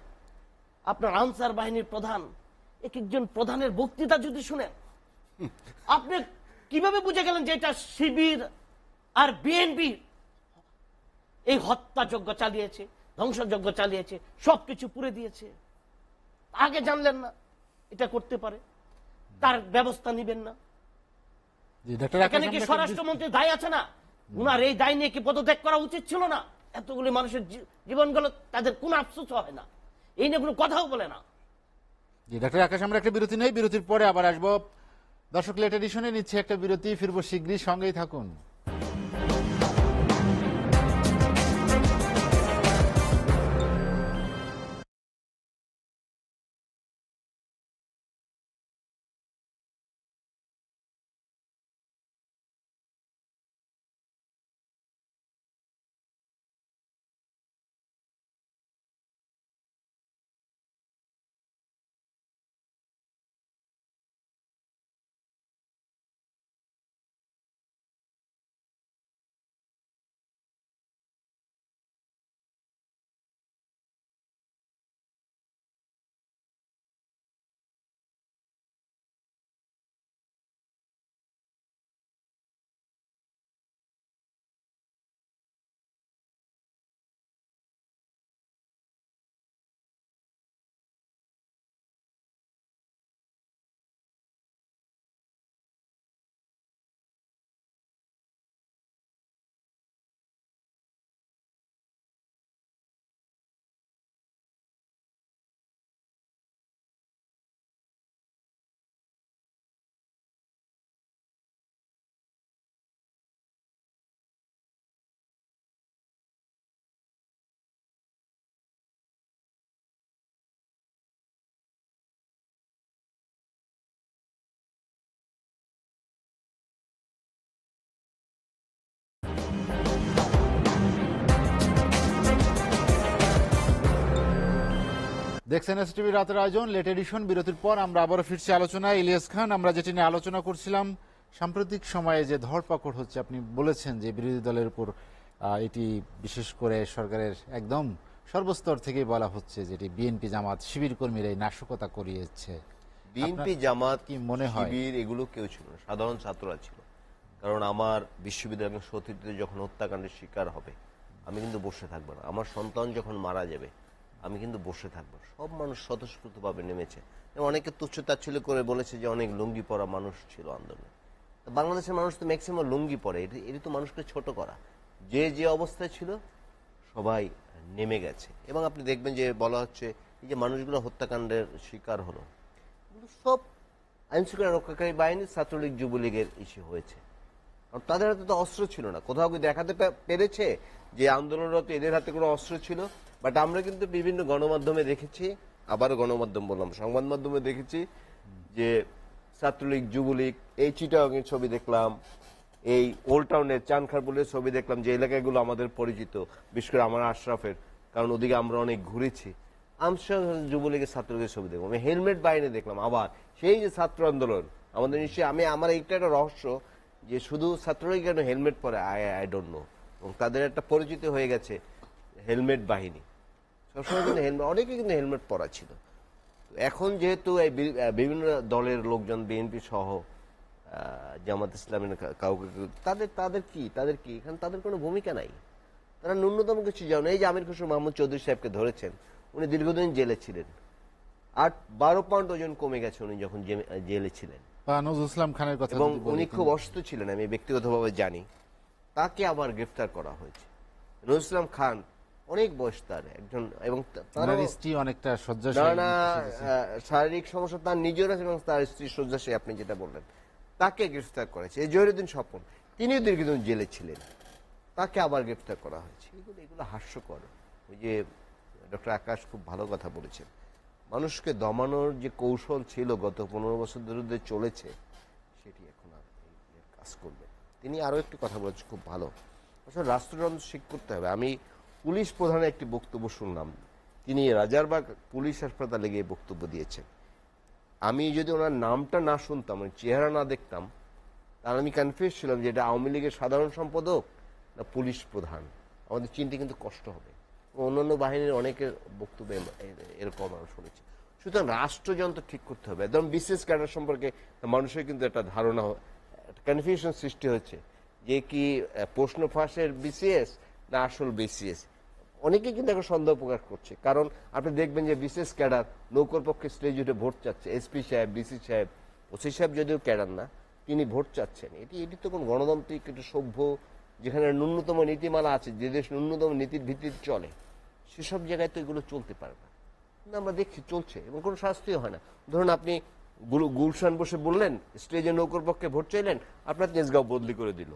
আপনার আনসার বাহিনীর প্রধান, এক একজন প্রধানের বক্তৃতা যদি শুনেন, আপনি কিভাবে বুঝে গেলেন যে এটা শিবির আর বিএনপি এই হত্যাযজ্ঞ চালিয়েছে, ধ্বংসযজ্ঞ চালিয়েছে, সবকিছু পুড়ে দিয়েছে? আগে জানলেন না এটা করতে পারে? তার ব্যবস্থা নিবেন না? এখানে কি স্বরাষ্ট্রমন্ত্রী দায় আছে না? উনার এই দায় নিয়ে কি পদত্যাগ করা উচিত ছিল না? এতগুলি মানুষের জীবন গেল, তাদের কোনো আফসোস হয় না, এই নিয়ে কোনো কথাও বলে না। জি ডাক্তার আকাশ, আমরা একটা বিরতি নেই, বিরতির পরে আবার আসবো। দর্শক, লেট এডিশনে নিচ্ছে একটা বিরতি, ফিরবো শীঘ্রই, সঙ্গেই থাকুন। দেখছেন এসটিভি রাতের আয়োজন লেট এডিশন। বিরতির পর আমরা আবারও ফিরছি আলোচনায়। ইলিয়াস খান, আমরা যেটি নিয়ে আলোচনা করছিলাম, সাম্প্রতিক সময়ে যে ধরপাকড় হচ্ছে, আপনি বলেছেন যে বিরোধী দলের উপর এটি বিশেষ করে সরকারের একদম সর্বস্তর থেকেই বলা হচ্ছে যেটি বিএনপি জামাত শিবির কর্মীরা এই নাশকতা করিয়েছে। বিএনপি জামাত কি মনে হয়? শিবির এগুলো কেউ ছিল না, সাধারণ ছাত্ররা ছিল। কারণ আমার বিশ্ববিদ্যালয়ের সতীর্থে যখন হত্যাকাণ্ডের শিকার হবে, আমি কিন্তু বসে থাকবো না। আমার সন্তান যখন মারা যাবে, আমি কিন্তু বসে থাকবো না। সব মানুষ স্বতঃস্ফূর্তভাবে নেমেছে। অনেকে তুচ্ছ-তাচ্ছিল্য করে বলেছে যে অনেক লুঙ্গি পরা মানুষ ছিল আন্দোলনে। বাংলাদেশের মানুষ তো ম্যাক্সিমাম লুঙ্গি পরে, এটি তো মানুষকে ছোট করা। যে যে অবস্থায় ছিল সবাই নেমে গেছে। এবং আপনি দেখবেন যে বলা হচ্ছে এই যে মানুষগুলো হত্যাকাণ্ডের শিকার হলো, সব আইনশৃঙ্খলা রক্ষাকারী বাহিনী, ছাত্রলীগ, যুবলীগের ইস্যু হয়েছে। কারণ তাদের হাতে তো অস্ত্র ছিল না। কোথাও কি দেখাতে পেরেছে যে আন্দোলনরত এদের হাতে কোনো অস্ত্র ছিল? বাট আমরা কিন্তু বিভিন্ন গণমাধ্যমে দেখেছি, আবারও গণমাধ্যম বললাম, সংবাদ মাধ্যমে দেখেছি যে ছাত্রলীগ, যুবলীগ, এই চিটাগাংয়ের ছবি দেখলাম, এই ওল্ড টাউনের চানখারপুলের ছবি দেখলাম, যে এলাকাগুলো আমাদের পরিচিত, বিশেষ করে আমার আশরাফের, কারণ ওদিকে আমরা অনেক ঘুরেছি। যুবলীগের ছাত্রলীগের ছবি দেখলাম, আমি হেলমেট বাইরে দেখলাম। আবার সেই যে ছাত্র আন্দোলন আমাদের নিশ্চয়ই, আমার এইটা একটা রহস্য যে শুধু ছাত্রলীগ কেন হেলমেট পরে, আই ডোন্ট নো। এবং তাদের একটা পরিচিত হয়ে গেছে হেলমেট বাহিনী, সবসময় কিন্তু হেলমেট, অনেকে কিন্তু হেলমেট পরা ছিল। এখন যেহেতু এই বিভিন্ন দলের লোকজন, বিএনপি সহ জামাত ইসলামের কাউকে, তাদের কি এখানে তাদের কোনো ভূমিকা নাই। তারা ন্যূনতম কিছু জানে। এই যে আমির খসরু মাহমুদ চৌধুরী সাহেবকে ধরেছেন, উনি দীর্ঘদিন জেলে ছিলেন, 8-12 পাউন্ড ওজন কমে গেছে উনি যখন জেলে ছিলেন। নজরুল ইসলাম খানের কথা, এবং উনি খুব অসুস্থ ছিলেন, আমি ব্যক্তিগতভাবে জানি। তাকে আবার গ্রেফতার করা হয়েছে। নজরুল ইসলাম খান অনেক বয়স তার একজন, এবং তার স্ত্রী অনেকটা শয্যাশায়ী, শারীরিক সমস্যা তার নিজের আছে এবং তার স্ত্রী শয্যাশায়ী, আপনি যেটা বললেন। তাকে গ্রেফতার করেছে। এই জহিরুদ্দিন স্বপন, তিনিও দীর্ঘদিন জেলে ছিলেন, তাকে আবার গ্রেফতার করা হয়েছে। এগুলো হাস্যকর। ওই যে ডক্টর আকাশ খুব ভালো কথা বলেছেন, মানুষকে দমানোর যে কৌশল ছিল গত 15 বছর ধরে চলেছে, সেটি এখন আর কাজ করবে। তিনি আরো একটি কথা বলেছেন খুব ভালো, আসলে রাষ্ট্রযন্ত্র ঠিক করতে হবে। আমি পুলিশ প্রধানের একটি বক্তব্য শুনলাম, তিনি রাজারবাগ পুলিশ হাসপাতালে গিয়ে বক্তব্য দিয়েছেন। আমি যদি ওনার নামটা না শুনতাম, চেহারা না দেখতাম, তাহলে আমি কনফিউজ ছিলাম যে এটা আওয়ামী লীগের সাধারণ সম্পাদক না পুলিশ প্রধান। আমাদের চিনতে কিন্তু কষ্ট হবে। অন্যান্য বাহিনীর অনেকের বক্তব্য এরকম আমরা শুনেছি। সুতরাং রাষ্ট্রযন্ত্র ঠিক করতে হবে। একদম বিসিএস ক্যাডার সম্পর্কে মানুষের কিন্তু একটা ধারণা, কনফিউশন সৃষ্টি হচ্ছে যে কি প্রশ্ন ফাঁসের বিসিএস না আসল বিসিএস। অনেকে কিন্তু এখন সন্দেহ প্রকাশ করছে। কারণ আপনি দেখবেন যে বিসিএস ক্যাডার নৌকর পক্ষে স্টেজ উঠে ভোট চাচ্ছে, এসপি সাহেব, ডিসি সাহেব, ওসি সাহেব যদিও ক্যাডার না, তিনি ভোট চাচ্ছেন। এটি তো কোন গণতান্ত্রিক একটু সভ্য, যেখানে ন্যূনতম নীতিমালা আছে, যে দেশ ন্যূনতম নীতির ভিত্তিতে চলে, সেসব জায়গায় তো এগুলো চলতে পারে না। কিন্তু আমরা দেখছি চলছে এবং কোনো শাস্তিও হয় না। ধরুন আপনি গুলশান বসে বললেন, স্টেজে নৌকর পক্ষে ভোট চাইলেন, আপনার তেজগাঁও বদলি করে দিল,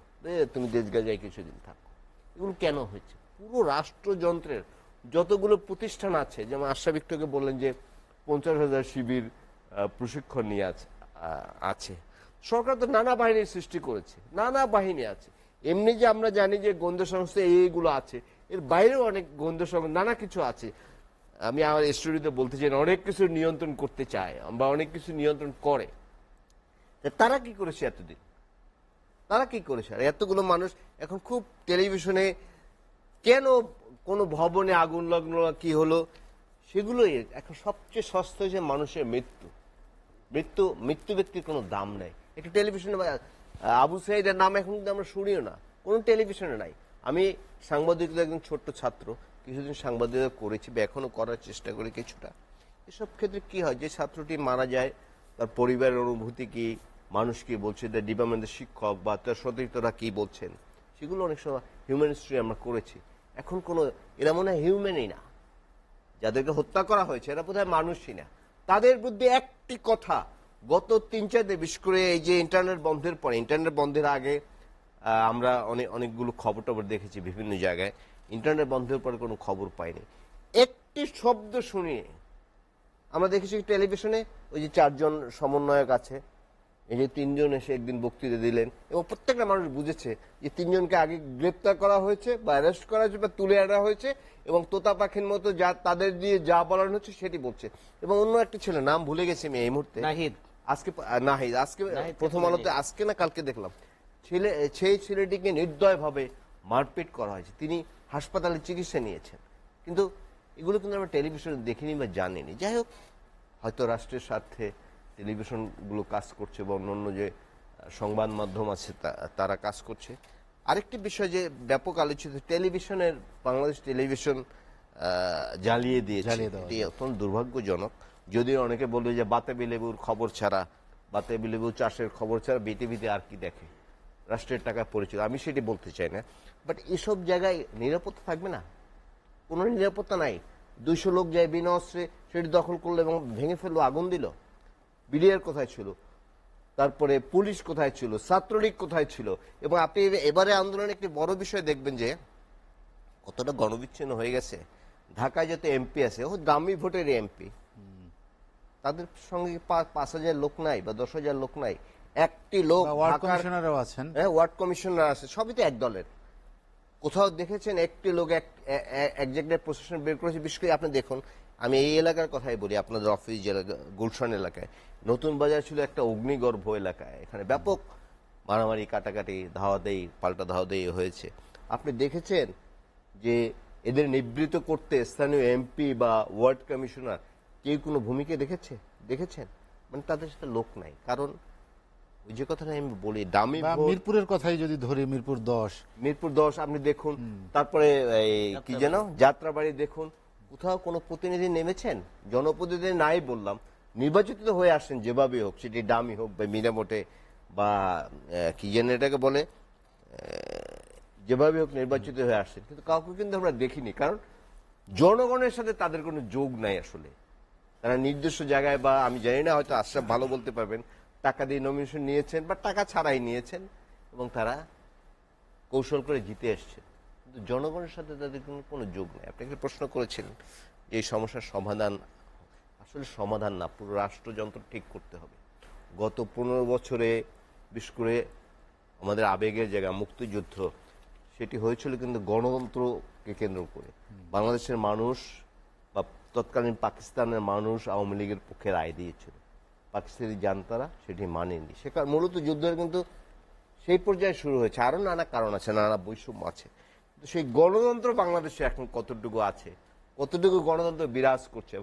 তুমি তেজগাঁও যাই কিছুদিন থাকো। এগুলো কেন হয়েছে? পুরো রাষ্ট্রযন্ত্রের যতগুলো প্রতিষ্ঠান আছে, যেমন আশরাফ একটুকে বললেন যে 50,000 শিবির প্রশিক্ষণ নিয়ে আছে। সরকার তো নানা বাহিনীর সৃষ্টি করেছে, নানা বাহিনী আছে। এমনি যে আমরা জানি যে গোয়েন্দা সংস্থা এইগুলো আছে, এর বাইরেও অনেক গোয়েন্দা সংস্থা, নানা কিছু আছে। আমি আমার স্টোরিতে বলতে চাই, অনেক কিছু নিয়ন্ত্রণ করতে চায় বা অনেক কিছু নিয়ন্ত্রণ করে। তারা কি করেছে এতদিন? তারা কি করেছে? আর এতগুলো মানুষ এখন খুব টেলিভিশনে কেন কোনো ভবনে আগুন লাগলো, কি হলো, সেগুলোই এখন সবচেয়ে সস্তা হয়েছে মানুষের মৃত্যু। মৃত্যু ব্যক্তির কোনো দাম নেই। একটু টেলিভিশনে আবু সাইদের নাম এখন কিন্তু আমরা শুনিও না, কোনো টেলিভিশনে নাই। আমি সাংবাদিকতা একজন ছোট্ট ছাত্র, কিছুদিন সাংবাদিকতা করেছি বা এখনো করার চেষ্টা করি কিছুটা। এসব ক্ষেত্রে কি হয়, যে ছাত্রটি মারা যায়, তার পরিবারের অনুভূতি কি, মানুষ কি বলছে, ডিপার্টমেন্টের শিক্ষক বা তার সতীর্থরা কি বলছেন, সেগুলো অনেক সময় হিউম্যান হিস্ট্রি আমরা করেছি। এখন কোনো, এরা মনে হয় হিউম্যানই না, যাদেরকে হত্যা করা হয়েছে এরা বোধহয় মানুষই না। তাদের বিরুদ্ধে একটি কথা গত 3-4 দিন, বিশেষ করে এই যে ইন্টারনেট বন্ধের পরে, ইন্টারনেট বন্ধের আগে আমরা অনেকগুলো খবর টবর দেখেছি বিভিন্ন জায়গায়, ইন্টারনেট বন্ধের পরে কোনো খবর পাইনি। একটি শব্দ শুনিয়ে আমরা দেখেছি টেলিভিশনে, ওই যে 4 জন সমন্বয়ক আছে, এই যে তিনজন এসে একদিন বক্তৃতা দিলেন এবং প্রত্যেকটা মানুষ বুঝেছে যে তিনজনকে আগে গ্রেপ্তার করা হয়েছে বা অ্যারেস্ট করা হয়েছে বা তুলে আনা হয়েছে এবং তোতা পাখির মতো যা তাদের দিয়ে যা বলানো হচ্ছে সেটি বলছে। এবং অন্য একটা ছেলে, নাম ভুলে গেছি আমি এই মুহূর্তে, নাহিদ নাহিদ আজকে প্রথম আলোতে আজকে না কালকে দেখলাম সেই ছেলেটিকে নির্দয়ভাবে মারপিট করা হয়েছে, তিনি হাসপাতালে চিকিৎসা নিয়েছেন। কিন্তু এগুলো কিন্তু আমরা টেলিভিশনে দেখিনি বা জানিনি। যাই হোক, হয়তো রাষ্ট্রের স্বার্থে টেলিভিশনগুলো কাজ করছে বা অন্যান্য যে সংবাদ মাধ্যম আছে তারা কাজ করছে। আরেকটি বিষয় যে ব্যাপক আলোচিত, টেলিভিশনের, বাংলাদেশ টেলিভিশন জ্বালিয়ে দিয়েছে, এটি অত্যন্ত দুর্ভাগ্যজনক। যদিও অনেকে বলবে যে বাতাবি লেবুর খবর ছাড়া, বাতাবি লেবু চাষের খবর ছাড়া বিটিভিতে আর কি দেখে, রাষ্ট্রের টাকায় পরিচিত, আমি সেটি বলতে চাই না। বাট এসব জায়গায় নিরাপত্তা থাকবে না, কোনো নিরাপত্তা নাই। 200 লোক যায় বিনা অস্ত্রে সেটি দখল করলো এবং ভেঙে ফেললো, আগুন দিল। বিডিআর কোথায় ছিল, তারপরে পুলিশ কোথায় ছিল, ছাত্রলীগ কোথায় ছিল? এবং আপনি এবারে আন্দোলনে একটি বড় বিষয় দেখবেন যে কতটা গণবিচ্ছিন্ন হয়ে গেছে। ঢাকায় যত এমপি আছে, ও দামি ভোটের এমপি, তাদের সঙ্গে 5,000 লোক নাই বা 10,000 লোক নাই, একটি লোক ওয়ার্ড কমিশনারও আছেন, হ্যাঁ ওয়ার্ড কমিশনার আছে, সবই তো এক দলের। কোথাও দেখেছেন একটি লোক এক জায়গায় প্রশাসন বের করেছে? বিশেষ করে আপনি দেখুন, আমি এই এলাকার কথাই বলি, আপনাদের অফিস এলাকা গুলশান এলাকায়, নতুন বাজার ছিল একটা অগ্নিগর্ভ এলাকায়, এখানে ব্যাপক মারামারি, কাটাকাটি, ধাওয়াদাই, পাল্টা ধাওয়াদাই হয়েছে। আপনি দেখেছেন যে এদের নিবৃত্ত করতে স্থানীয় এমপি বা ওয়ার্ড কমিশনার কেউ কোনো ভূমিকা দেখেছেন? মানে তাদের সাথে লোক নাই। কারণ ওই যে কথাটা আমি বলি, দামি মিরপুরের কথাই যদি ধরি, মিরপুর 10 আপনি দেখুন, তারপরে কি যেন যাত্রাবাড়ি দেখুন, কোথাও কোনো প্রতিনিধি নেমেছেন? জনপ্রতিনিধি নাই বললাম, নির্বাচিত হয়ে আসেন যেভাবে হোক, সেটি দামি হোক বা মিনামোটে বা কি যেন এটাকে বলে, যেভাবে হোক নির্বাচিত হয়ে আসছেন, কিন্তু কাউকে কিন্তু আমরা দেখিনি। কারণ জনগণের সাথে তাদের কোনো যোগ নাই আসলে। তারা নির্দিষ্ট জায়গায়, বা আমি জানি না, হয়তো আশরাফ ভালো বলতে পারবেন, টাকা দিয়ে নমিনেশন নিয়েছেন বা টাকা ছাড়াই নিয়েছেন এবং তারা কৌশল করে জিতে এসছে, কিন্তু জনগণের সাথে তাদের কোনো যোগ নেই। আপনি একটা প্রশ্ন করেছিলেন যে এই সমস্যার সমাধান, আসলে সমাধান না, পুরো রাষ্ট্রযন্ত্র ঠিক করতে হবে। গত 15 বছরে বিশেষ করে আমাদের আবেগের জায়গা মুক্তিযুদ্ধ, সেটি হয়েছিল কিন্তু গণতন্ত্রকে কেন্দ্র করে। বাংলাদেশের মানুষ বা তৎকালীন পাকিস্তানের মানুষ আওয়ামী লীগের পক্ষে রায় দিয়েছিল, পাকিস্তানি জানতারা সেটি মানেনি। সেখানে মূলত যুদ্ধের কিন্তু সেই পর্যায়ে শুরু হয়েছে। আরো নানা কারণ আছে, নানা বৈষম্য আছে, কিন্তু সেই গণতন্ত্র বাংলাদেশে এখন কতটুকু আছে, কতটুকু গণতন্ত্র বিরাজ করছে?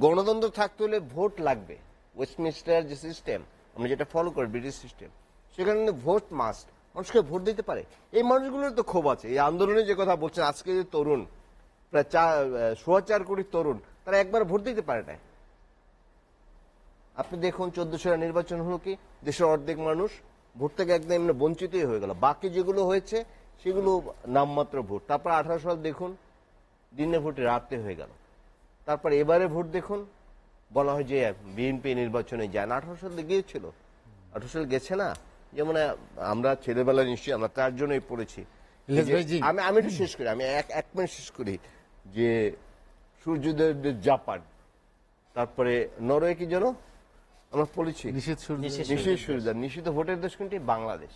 গণতন্ত্র থাকতে হলে ভোট লাগবে। ওয়েস্টমিনস্টার যে সিস্টেম আমরা যেটা ফলো করি, ব্রিটিশ সিস্টেম, সেখানে ভোট মাস্ট, মানুষকে ভোট দিতে পারে। এই মানুষগুলোর তো ক্ষোভ আছে। এই আন্দোলনে যে কথা বলছেন, আজকে যে তরুণ প্রায় 4.25 কোটি তরুণ, তারা একবার ভোট দিতে পারে না। আপনি দেখুন 14 সালে নির্বাচন হলো, কি দেশের অর্ধেক মানুষ ভোট থেকে একদম বঞ্চিতই হয়ে গেল। বাকি যেগুলো হয়েছে সেগুলো নামমাত্র ভোট। তারপর 18 সাল দেখুন, দিনে ভোটে রাতে হয়ে গেল। তারপর এবারে ভোট দেখুন, বলা হয় যে বিএনপি নির্বাচনে যায় না। 18 সালে গিয়েছিল, 18 সাল গেছে না। যেমন আমরা ছেলেবেলায় নিশ্চয়ই আমরা তার জন্যই পড়েছি। আমি একটু শেষ করি, আমি এক মিনিট শেষ করি, যে সূর্যোদয়ের জাপান, তারপরে নরওয়ে, কি যেন আমরা পড়েছি, নিষিদ্ধ ভোটের দেশ কোনটি? বাংলাদেশ।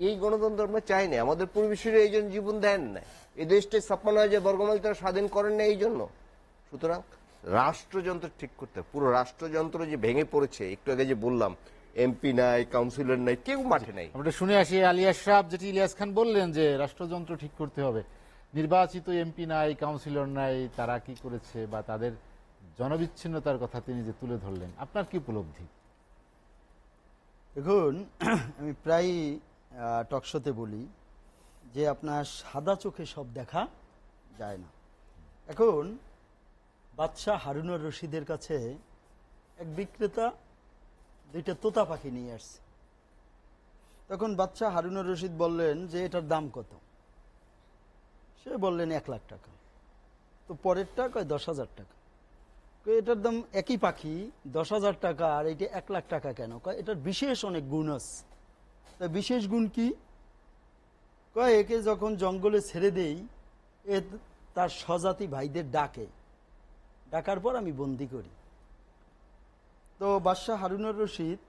এই গণতন্ত্র আমরা চাই না। আমাদের পূর্বপুরুষেরা এই জন্য জীবন দেন না, এই দেশটা 56,000 বর্গমাইল তারা স্বাধীন করেন না এই জন্য। সুতরাং রাষ্ট্রযন্ত্র ঠিক করতে, পুরো রাষ্ট্রযন্ত্র যে ভেঙে পড়েছে, একটু আগে যে বললাম, এমপি নাই, কাউন্সিলর নাই, কেউ মাঠে নাই। আমরা শুনে আসি আলী আশরাফ, যেটি ইলিয়াস খান বললেন যে রাষ্ট্রযন্ত্র ঠিক করতে হবে, নির্বাচিত এমপি নাই, কাউন্সিলর নাই, তারা কি করেছে বা তাদের জনবিচ্ছিন্নতার কথা তিনি যে তুলে ধরলেন, আপনার কি উপলব্ধি? দেখুন, আমি প্রায় টকশোতে বলি যে আপনার সাদা চোখে সব দেখা যায় না। এখন বাদশাহ হারুনুর রশিদের কাছে এক বিক্রেতা 2টা তোতা পাখি নিয়ে আসছে। তখন বাদশাহ হারুনুর রশিদ বললেন যে এটার দাম কত? সে বললেন 1 লাখ টাকা। তো পরেরটা কয় 10,000 টাকা। এটার দাম একই পাখি 10,000 টাকা, আর এটা 1 লাখ টাকা কেন? কয় এটার বিশেষ অনেক গুণ আছে। তা বিশেষ গুণ কি? কয় একে যখন জঙ্গলে ছেড়ে দেই, এ তার স্বজাতি ভাইদের ডাকার পর আমি বন্দি করি। তো বাদশাহ হারুনুর রশিদ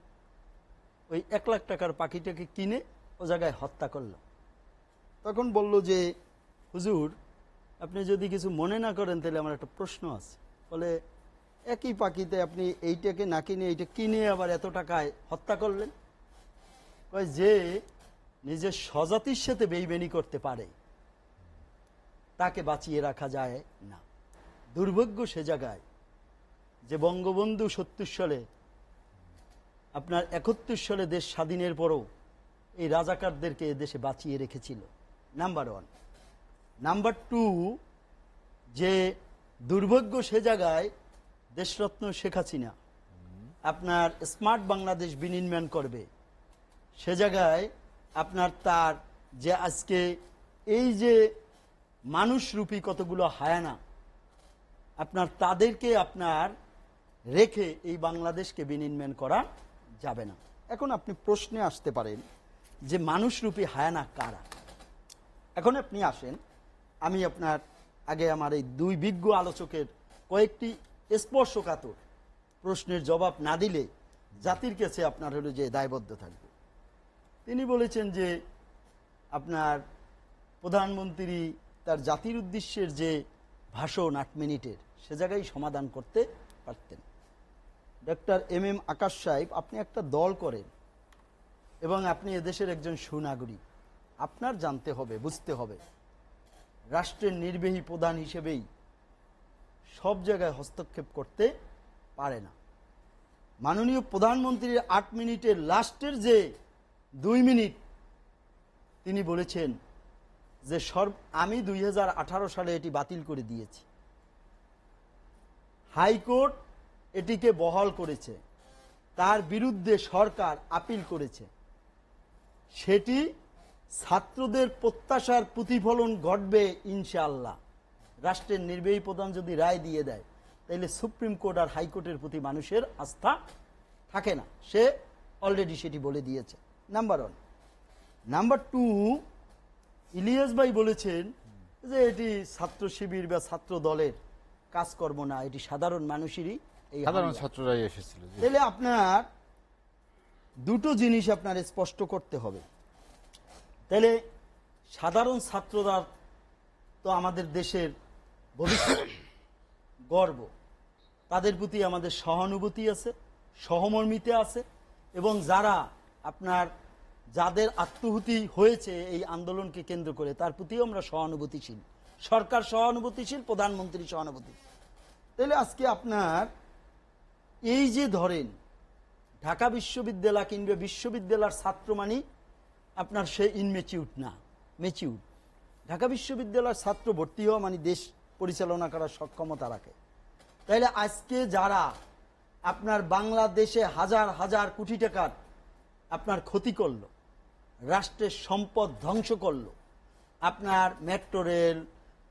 ওই 1 লাখ টাকার পাখিটাকে কিনে ও জায়গায় হত্যা করলো। তখন বলল যে হুজুর, আপনি যদি কিছু মনে না করেন তাহলে আমার একটা প্রশ্ন আছে। বলে একই পাখিতে আপনি এইটাকে না কিনে এইটা কিনে আবার এত টাকায় হত্যা করলেন? কয় যে নিজের স্বজাতির সাথে বেইমানি করতে পারে তাকে বাঁচিয়ে রাখা যায় না। দুর্ভাগ্য সে জায়গায় যে বঙ্গবন্ধু 70 সালে আপনার 71 সালে দেশ স্বাধীনের পরও এই রাজাকারদেরকে দেশে বাঁচিয়ে রেখেছিল, নাম্বার 1। নাম্বার 2, যে দুর্ভাগ্য সে জায়গায় দেশরত্ন শেখ হাসিনা আপনার স্মার্ট বাংলাদেশ বিনির্মাণ করবে, সে জায়গায় আপনার তার যে আজকে এই যে মানুষরূপী কতগুলো হায়ানা আপনার তাদেরকে আপনার রেখে এই বাংলাদেশকে বিনির্মাণ করা যাবে না। এখন আপনি প্রশ্নে আসতে পারেন যে মানুষরূপী হায়ানা কারা? এখন আপনি আসেন, আমি আপনার আগে আমার এই 2 বিজ্ঞ আলোচকের কয়েকটি স্পর্শকাতর প্রশ্নের জবাব না দিলে জাতির কাছে আপনার হলো যে দায়বদ্ধ থাকবে। তিনি বলেছেন যে আপনার প্রধানমন্ত্রী তার জাতির উদ্দেশ্যের যে ভাষণ 8 মিনিটের, সে জায়গায় সমাধান করতে পারতেন। ডক্টর এম আকাশ সাহেব, আপনি একটা দল করেন এবং আপনি এদেশের একজন সুনাগরিক, আপনার জানতে হবে, বুঝতে হবে রাষ্ট্রের নির্বাহী প্রধান হিসেবেই সব জায়গায় হস্তক্ষেপ করতে পারে না। মাননীয় প্রধানমন্ত্রীর 8 মিনিটের লাস্টের যে 2 মিনিট তিনি বলেছেন যে আমি 2018 সালে এটি বাতিল করে দিয়েছি, হাইকোর্ট এটিকে বহাল করেছে, তার বিরুদ্ধে সরকার আপিল করেছে, সেটি ছাত্রদের প্রত্যাশার প্রতিফলন ঘটবে ইনশাআল্লাহ। রাষ্ট্রের নির্বাহী প্রধান যদি রায় দিয়ে দেয় তাহলে সুপ্রিম কোর্ট আর হাইকোর্টের প্রতি মানুষের আস্থা থাকে না, সে অলরেডি সেটি বলে দিয়েছে, নাম্বার 1। নাম্বার 2, ইলিয়াস ভাই বলেছেন যে এটি ছাত্র শিবির বা ছাত্র দলের কাজকর্ম না, এটি সাধারণ মানুষেরই এই সাধারণ হামলা। ছাত্ররাই এসেছিল। জি। তাহলে আপনার দুটো জিনিস আপনার স্পষ্ট করতে হবে। তাহলে সাধারণ ছাত্ররা তো আমাদের দেশের ভবিষ্যৎ গর্ব, তাদের প্রতি আমাদের সহানুভূতি আছে, সহমর্মিতা আছে, এবং যারা আপনার যাদের আত্মহুতি হয়েছে এই আন্দোলনকে কেন্দ্র করে তার প্রতিও আমরা সহানুভূতিশীল, সরকার সহানুভূতিশীল, প্রধানমন্ত্রী সহানুভূতি। তাহলে আজকে আপনার এই যে ধরেন ঢাকা বিশ্ববিদ্যালয় কিংবা বিশ্ববিদ্যালয়ের ছাত্র মানে আপনার সে ইনমেচিউর না, মেচিউর। ঢাকা বিশ্ববিদ্যালয়ের ছাত্র ভর্তি হওয়া মানে দেশ পরিচালনা করার সক্ষমতা রাখে। তাইলে আজকে যারা আপনার বাংলাদেশে হাজার হাজার কোটি টাকার আপনার ক্ষতি করলো, রাষ্ট্রের সম্পদ ধ্বংস করলো, আপনার মেট্রো রেল,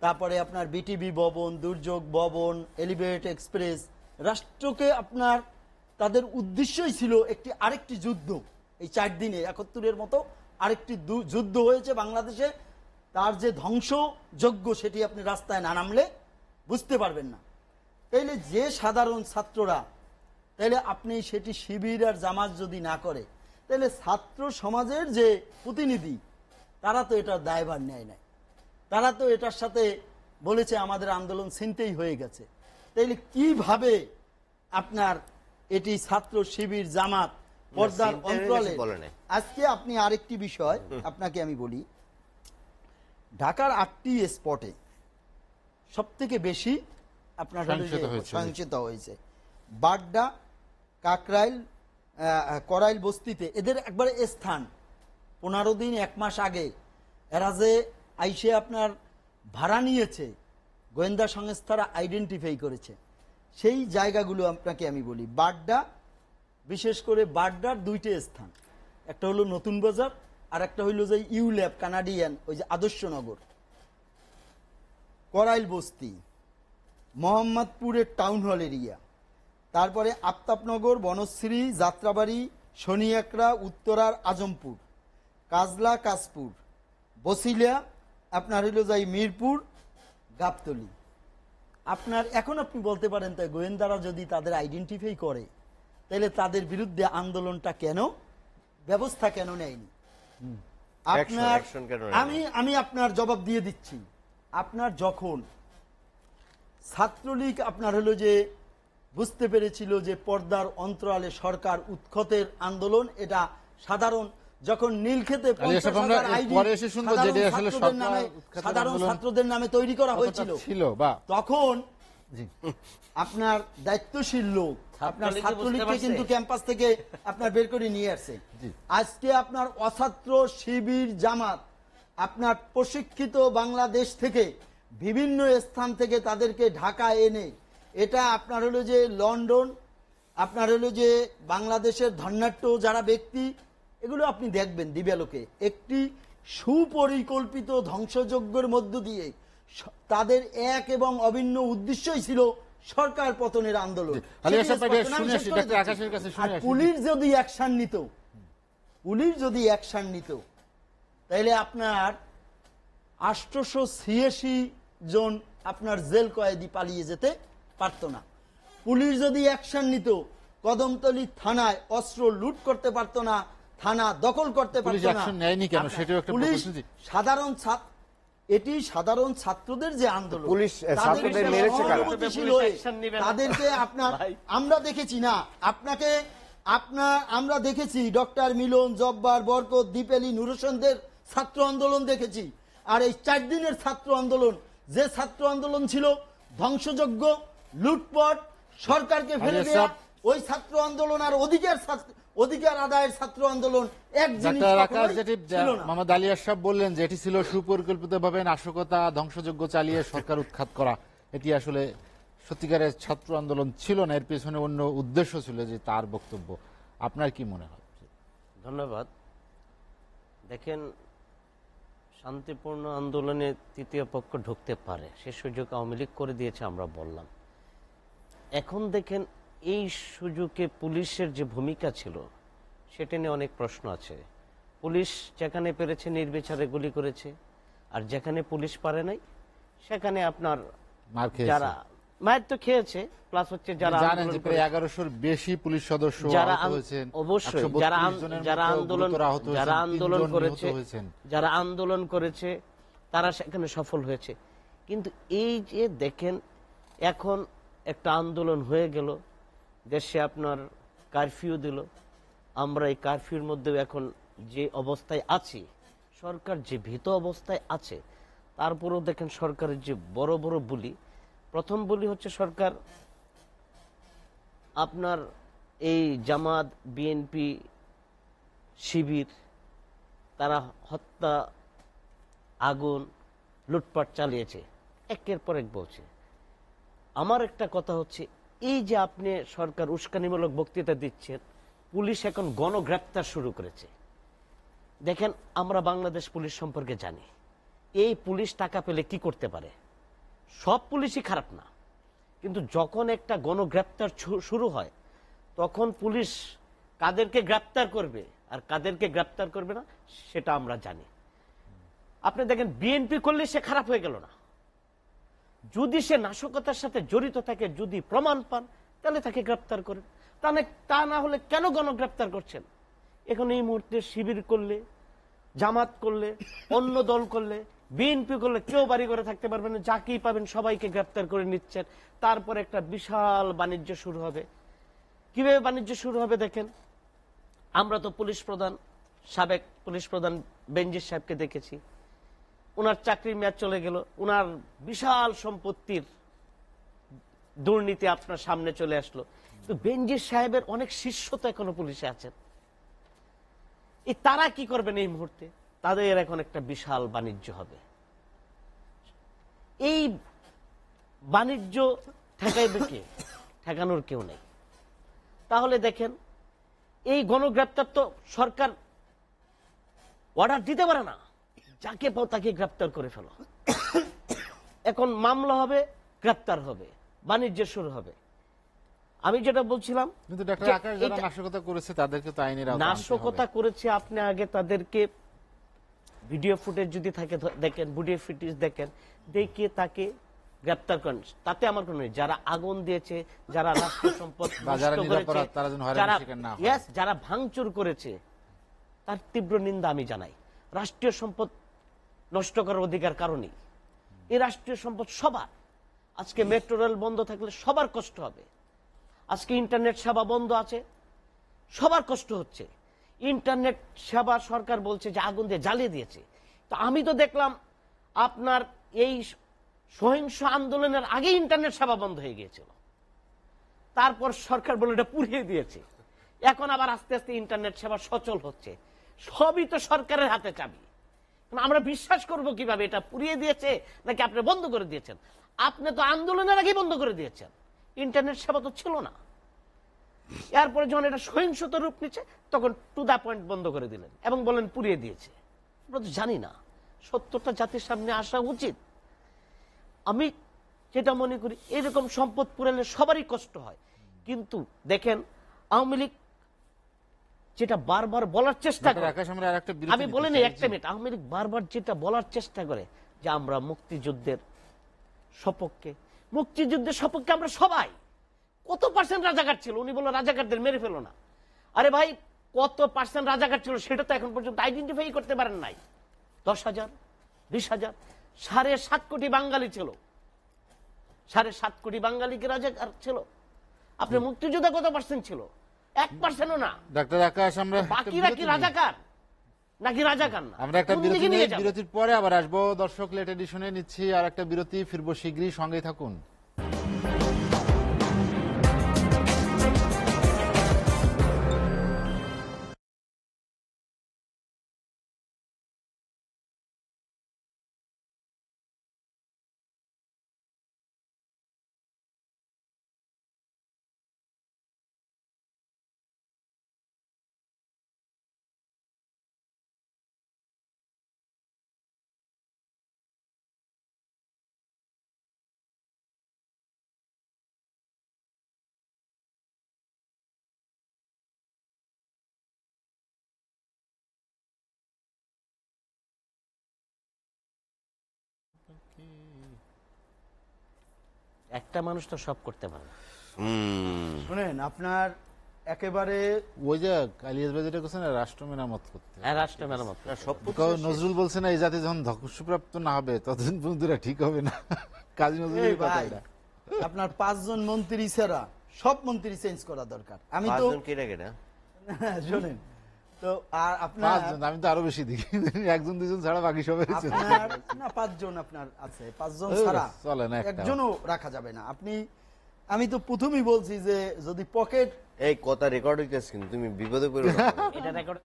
তারপরে আপনার বিটিভি ভবন, দুর্যোগ ভবন, এলিভেটেড এক্সপ্রেস, রাষ্ট্রকে আপনার তাদের উদ্দেশ্যই ছিল একটি আরেকটি যুদ্ধ। এই 4 দিনে 71-এর মতো আরেকটি যুদ্ধ হয়েছে বাংলাদেশে, তার যে ধ্বংসযজ্ঞ সেটি আপনি রাস্তায় না নামলে বুঝতে পারবেন না। তাইলে যে সাধারণ ছাত্ররা, তাইলে আপনি সেটি শিবির আর জামাত যদি না করে, তাহলে ছাত্র সমাজের যে প্রতিনিধি তারা তো এটার দায়ভার নেয় নাই, তারা তো এটার সাথে বলেছে আমাদের আন্দোলন ছিনতেই হয়ে গেছে। তাইলে কিভাবে আপনার এটি ছাত্র শিবির জামাত পর্দার অন্তরালে? আজকে আপনি আরেকটি বিষয় আপনাকে আমি বলি, ঢাকার 8টি স্পটে সব থেকে বেশি আপনার সহিংসতা হয়েছে। বাড্ডা, কাকরাইল, করাইল বস্তিতে এদের একবারে স্থান 15 দিন 1 মাস আগে এরা যে আইসে আপনার ভাড়া নিয়েছে, গোয়েন্দা সংস্থারা আইডেন্টিফাই করেছে সেই জায়গাগুলো আপনাকে আমি বলি। বাড্ডা, বিশেষ করে বাড্ডার 2টে স্থান, একটা হলো নতুন বাজার আর একটা হইলো যে ইউল্যাব কানাডিয়ান ওই যে আদর্শনগর, করাইল বস্তি, মোহাম্মদপুরের টাউন হল এরিয়া, তারপরে আফতাবনগর, বনশ্রী, যাত্রাবাড়ি, শনিয়াকড়া, উত্তরার আজমপুর, কাজলা, কাশপুর, বসিলা, আপনার হইল যাই মিরপুর, গাবতলী। আপনার এখন আপনি বলতে পারেন তাই গোয়েন্দারা যদি তাদের আইডেন্টিফাই করে তাহলে তাদের বিরুদ্ধে আন্দোলনটা কেন ব্যবস্থা কেন নেয়নি? আপনার action কেন নেয়নি? আমি আপনার জবাব দিয়ে দিচ্ছি। আপনার যখন ছাত্রলীগ আপনার হলো যে বুঝতে পেরেছিল যে পর্দার অন্তরালে সরকার উৎখাতের আন্দোলন, এটা সাধারণ যখন নীলক্ষেতে আলী আশরাফ, আমরা পরে এসে শুনবো যেটা আসলে সরকার উৎখাতের সাধারণ আন্দোলন ছাত্রদের নামে তৈরি করা হয়েছিল, ছিল বা তখন জি আপনার দায়িত্বশীল লোক আপনার ছাত্রলীগই ছাত্রলীগকে বুঝতে কিন্তু পারছে। ক্যাম্পাস থেকে আপনার বের করে নিয়ে আসছে। জি। আজকে আপনার অছাত্র শিবির জামাত আপনার প্রশিক্ষিত বাংলাদেশ থেকে বিভিন্ন স্থান থেকে তাদেরকে ঢাকায় এনে এটা আপনার হলো যে লন্ডন, আপনার হলো যে বাংলাদেশের ধর্নাঢ্য যারা ব্যক্তি, এগুলো আপনি দেখবেন দিবালোকে একটি সুপরিকল্পিত ধ্বংসযজ্ঞের মধ্য দিয়ে তাদের এক এবং অভিন্ন উদ্দেশ্যই ছিল সরকার পতনের আন্দোলন। আলী সেটি আশরাফ, স্পষ্ট, এটা আমি শুনে শেষ আসি, করে ডাক্তার দিচ্ছি। আকাশের কাছে শুনে আর আসি। পুলিশ যদি অ্যাকশন নিত, তাহলে আপনার 886 জন আপনার জেল কয়েদি পালিয়ে যেতে পারতো না। পুলিশ যদি অ্যাকশন নিত, কদমতলী থানায় অস্ত্র লুট করতে পারতো না, থানা দখল করতে পুলিশ পারতো না। অ্যাকশন নেয়নি কেন? আপনার সেটাও একটা পুলিশ প্রশ্ন। জি। এটি সাধারণ ছাত্রদের যে আন্দোলন, পুলিশ তাদের ছাত্রদের উপরে মেরেছে কারা? সহানুভূতিশীল পুলিশ হয়ে action নেবে না। তাদেরকে আপনার আমরা দেখেছি না আপনাকে আমরা দেখেছি ডক্টর মিলন, জব্বার, বরকত, দীপেলি, নুরসনদের ছাত্র আন্দোলন দেখেছি। আর এই 4 দিনের ছাত্র আন্দোলন, যে ছাত্র আন্দোলন ছিল ধ্বংসযজ্ঞ, লুটপাট, সরকারকে ফেলে আলী দেওয়া, আশরাফ, ওই ছাত্র আন্দোলন আর অধিকার আদায়ের ছাত্র আন্দোলন এক জিনিস ডাক্তার আকাশ, কখনোই যেটি ছিল না। মোহাম্মদ আলী আশরাফ বললেন যে এটি ছিল সুপরিকল্পিতভাবে নাশকতা, ধ্বংসযজ্ঞ চালিয়ে সরকার উৎখাত করা। এটি আসলে সত্যিকারের ছাত্র আন্দোলন ছিল না, এর পেছনে অন্য উদ্দেশ্য ছিল, যে তার বক্তব্য। আপনার কি মনে হয়? ধন্যবাদ। দেখেন, শান্তিপূর্ণ আন্দোলনে তৃতীয় পক্ষ ঢুকতে পারে, সে সুযোগ আওয়ামী লীগ করে দিয়েছে, আমরা বললাম। এখন দেখেন, এই সুযোগে পুলিশের যে ভূমিকা ছিল সেটা নিয়ে অনেক প্রশ্ন আছে। পুলিশ যেখানে পেরেছে নির্বিচারে গুলি করেছে, আর যেখানে পুলিশ পারে নাই সেখানে আপনার মার খেয়েছে। যারা মায়ের তো খেয়েছে, প্লাস হচ্ছে যারা জানেন আন্দোলন যে প্রায় করেছে, 1100-র বেশি পুলিশ সদস্য যারা আহত হয়েছেন, অবশ্যই 132 জনের যারা মতো আন্দোলন গুরুতর আহত হয়েছেন, যারা 3 আন্দোলন জন নিহত করেছে হয়েছেন। যারা আন্দোলন করেছে তারা সেখানে সফল হয়েছে। কিন্তু এই যে দেখেন, এখন একটা আন্দোলন হয়ে গেল, দেশে আপনার কারফিউ দিল, আমরা এই কারফিউর মধ্যেও এখন যে অবস্থায় আছি, সরকার যে ভীত অবস্থায় আছে, তারপরেও দেখেন সরকারের যে বড় বড় বুলি, প্রথম বুলি হচ্ছে সরকার আপনার এই জামাত, বিএনপি, শিবির, তারা হত্যা, আগুন, লুটপাট চালিয়েছে, একের পর এক বলছে। আমার একটা কথা হচ্ছে, এই যে আপনি সরকার উস্কানিমূলক বক্তৃতা দিচ্ছেন, পুলিশ এখন গণগ্রেপ্তার শুরু করেছে। দেখেন, আমরা বাংলাদেশ পুলিশ সম্পর্কে জানি, এই পুলিশ টাকা পেলে কি করতে পারে। সব পুলিশই খারাপ না, কিন্তু যখন একটা গণগ্রেপ্তার শুরু হয়, তখন পুলিশ কাদেরকে গ্রেপ্তার করবে আর কাদেরকে গ্রেপ্তার করবে না সেটা আমরা জানি। আপনি দেখেন, বিএনপি করলে সে খারাপ হয়ে গেল না, যদি সে নাশকতার সাথে জড়িত থাকে, যদি প্রমাণ পান, তাহলে তাকে গ্রেপ্তার করেন। তা না হলে কেন গণগ্রেপ্তার করছেন? এখন এই মুহূর্তে শিবির করলে, জামাত করলে, অন্য দল করলে, বিএনপি করলে কেউ বাড়ি করে থাকতে পারবে না, যাকেই পাবেন সবাইকে গ্রেপ্তার করে নিচ্ছেন। তারপরে একটা বিশাল বাণিজ্য শুরু হবে। কিভাবে বাণিজ্য শুরু হবে দেখেন, আমরা তো পুলিশ প্রধান, সাবেক পুলিশ প্রধান বেনজির সাহেবকে দেখেছি, ওনার চাকরির মেয়াদ চলে গেল, ওনার বিশাল সম্পত্তির দুর্নীতি আপনার সামনে চলে আসলো। তো বেনজির সাহেবের অনেক শিষ্য তো এখনো পুলিশে আছেন, এই তারা কি করবেন এই মুহূর্তে? তাদের এখন একটা বিশাল বাণিজ্য হবে। এই বাণিজ্য ঠেকাইবে কে? ঠেকানোর কেউ নেই। তাহলে দেখেন, এই গণগ্রেপ্তার তো সরকার অর্ডার দিতে পারে না, যাকে পাও তাকে গ্রেপ্তার করে ফেলো। এখন মামলা হবে, গ্রেপ্তার হবে, বাণিজ্য শুরু হবে। আমি যেটা বলছিলাম, কিন্তু ডাক্তার যে আকাশ, যারা এটা- নাশকতা করেছে তাদেরকে তো আইনের আওতায় আনতে হবে। নাশকতা করেছে, আপনি আগে তাদেরকে ভিডিও ফুটেজ যদি থাকে দেখেন, ভিডিও ফুটেজ দেখেন, দেখিয়ে তাকে গ্রেপ্তার করেন, তাতে আমার কোনো নেই। যারা আগুন দিয়েছে, যারা রাষ্ট্র সম্পদ বা যারা নষ্ট নিরপরাধ, করেছে, তারা যেন হয়রানির যারা শিকার না হয়। yes, যারা ভাঙচুর করেছে, তার তীব্র নিন্দা আমি জানাই। রাষ্ট্রীয় সম্পদ নষ্ট করার অধিকার কারণেই। এই রাষ্ট্রীয় সম্পদ সবার। আজকে মেট্রো রেল বন্ধ থাকলে সবার কষ্ট হবে। আজকে ইন্টারনেট সেবা বন্ধ আছে, সবার কষ্ট হচ্ছে। ইন্টারনেট সেবা সরকার বলছে যে আগুন দিয়ে জ্বালিয়ে দিয়েছে। তো আমি তো দেখলাম আপনার এই সহিংস আন্দোলনের আগে ইন্টারনেট সেবা বন্ধ হয়ে গিয়েছিল, তারপর সরকার বলে এটা পুড়িয়ে দিয়েছে, এখন আবার আস্তে আস্তে ইন্টারনেট সেবা সচল হচ্ছে। সবই তো সরকারের হাতে চাবি। আমরা বিশ্বাস করব কিভাবে এটা পুড়িয়ে দিয়েছে নাকি আপনি বন্ধ করে দিয়েছেন? আপনি তো আন্দোলনের আগে বন্ধ করে দিয়েছেন, ইন্টারনেট সেবা তো ছিল না। এরপরে যখন এটা সহিংসত রূপ নিচ্ছে তখন টু দা পয়েন্ট বন্ধ করে দিলেন এবং বলেন পুড়িয়ে দিয়েছে। আমরা তো জানি না, সত্যটা জাতির সামনে আসা উচিত। আমি যেটা মনে করি, এরকম সম্পদ পুরালে সবারই কষ্ট হয়। কিন্তু দেখেন আওয়ামী লীগ যেটা বারবার বলার চেষ্টা করে, আমি বলে নেই একটা মিনিট, আওয়ামী লীগ বারবার যেটা বলার চেষ্টা করে যে আমরা মুক্তিযুদ্ধের সপক্ষে। মুক্তিযুদ্ধের সপক্ষে আমরা সবাই। কত পার্সেন্ট রাজাকার ছিল? উনি বলল রাজাকারদের মেরে ফেলো না। আরে ভাই, কত পার্সেন্ট রাজাকার ছিল সেটা তো এখন পর্যন্ত আইডেন্টিফাই করতে পারেন নাই। 10,000, 20,000, 7.5 কোটি বাঙালি ছিল। 7.5 কোটি বাঙালি কি রাজাকার ছিল? আপনার মুক্তিযোদ্ধা কত পার্সেন্ট ছিল? 1%ও না। ডাক্তার আকাশ, আমরা বাকিরা কি রাজাকার নাকি রাজাকার না? আমরা একটা বিরতি নিয়ে বিরতির পরে আবার আসবো। দর্শক, লেট এডিশনে নিচ্ছি আর একটা বিরতি, ফিরবো শীঘ্রই, সঙ্গেই থাকুন। একটা মানুষ তো সব করতে পারে। শুনেন, আপনার একেবারে ওই যে আলিয়াস ভাই যেটা করছেন, রাষ্ট্র মেরামত করতে, রাষ্ট্র মেরামত সব নজরুল বলছে না, এই জাতি যখন ধ্বংসপ্রাপ্ত না হবে ততদিন পর্যন্ত এরা ঠিক হবে না। কাজী নজরুলের কথা এটা। আপনার 5 জন মন্ত্রী ছাড়া সব মন্ত্রী চেঞ্জ করা দরকার। আমি তো শোনেন তো, আর আপনার 5 জন, আমি তো আরো বেশি দেখি, 1 2 জন ছাড়া বাকি সবাই আপনার না 5 জন আপনার আছে, 5 জন ছাড়া চলে না, একজনও রাখা যাবে না। আমি তো প্রথমেই বলছি যে যদি পকেট, এই কথা রেকর্ড হইতেছে কিন্তু তুমি বিপদে পড়ো না। এটা রেকর্ড।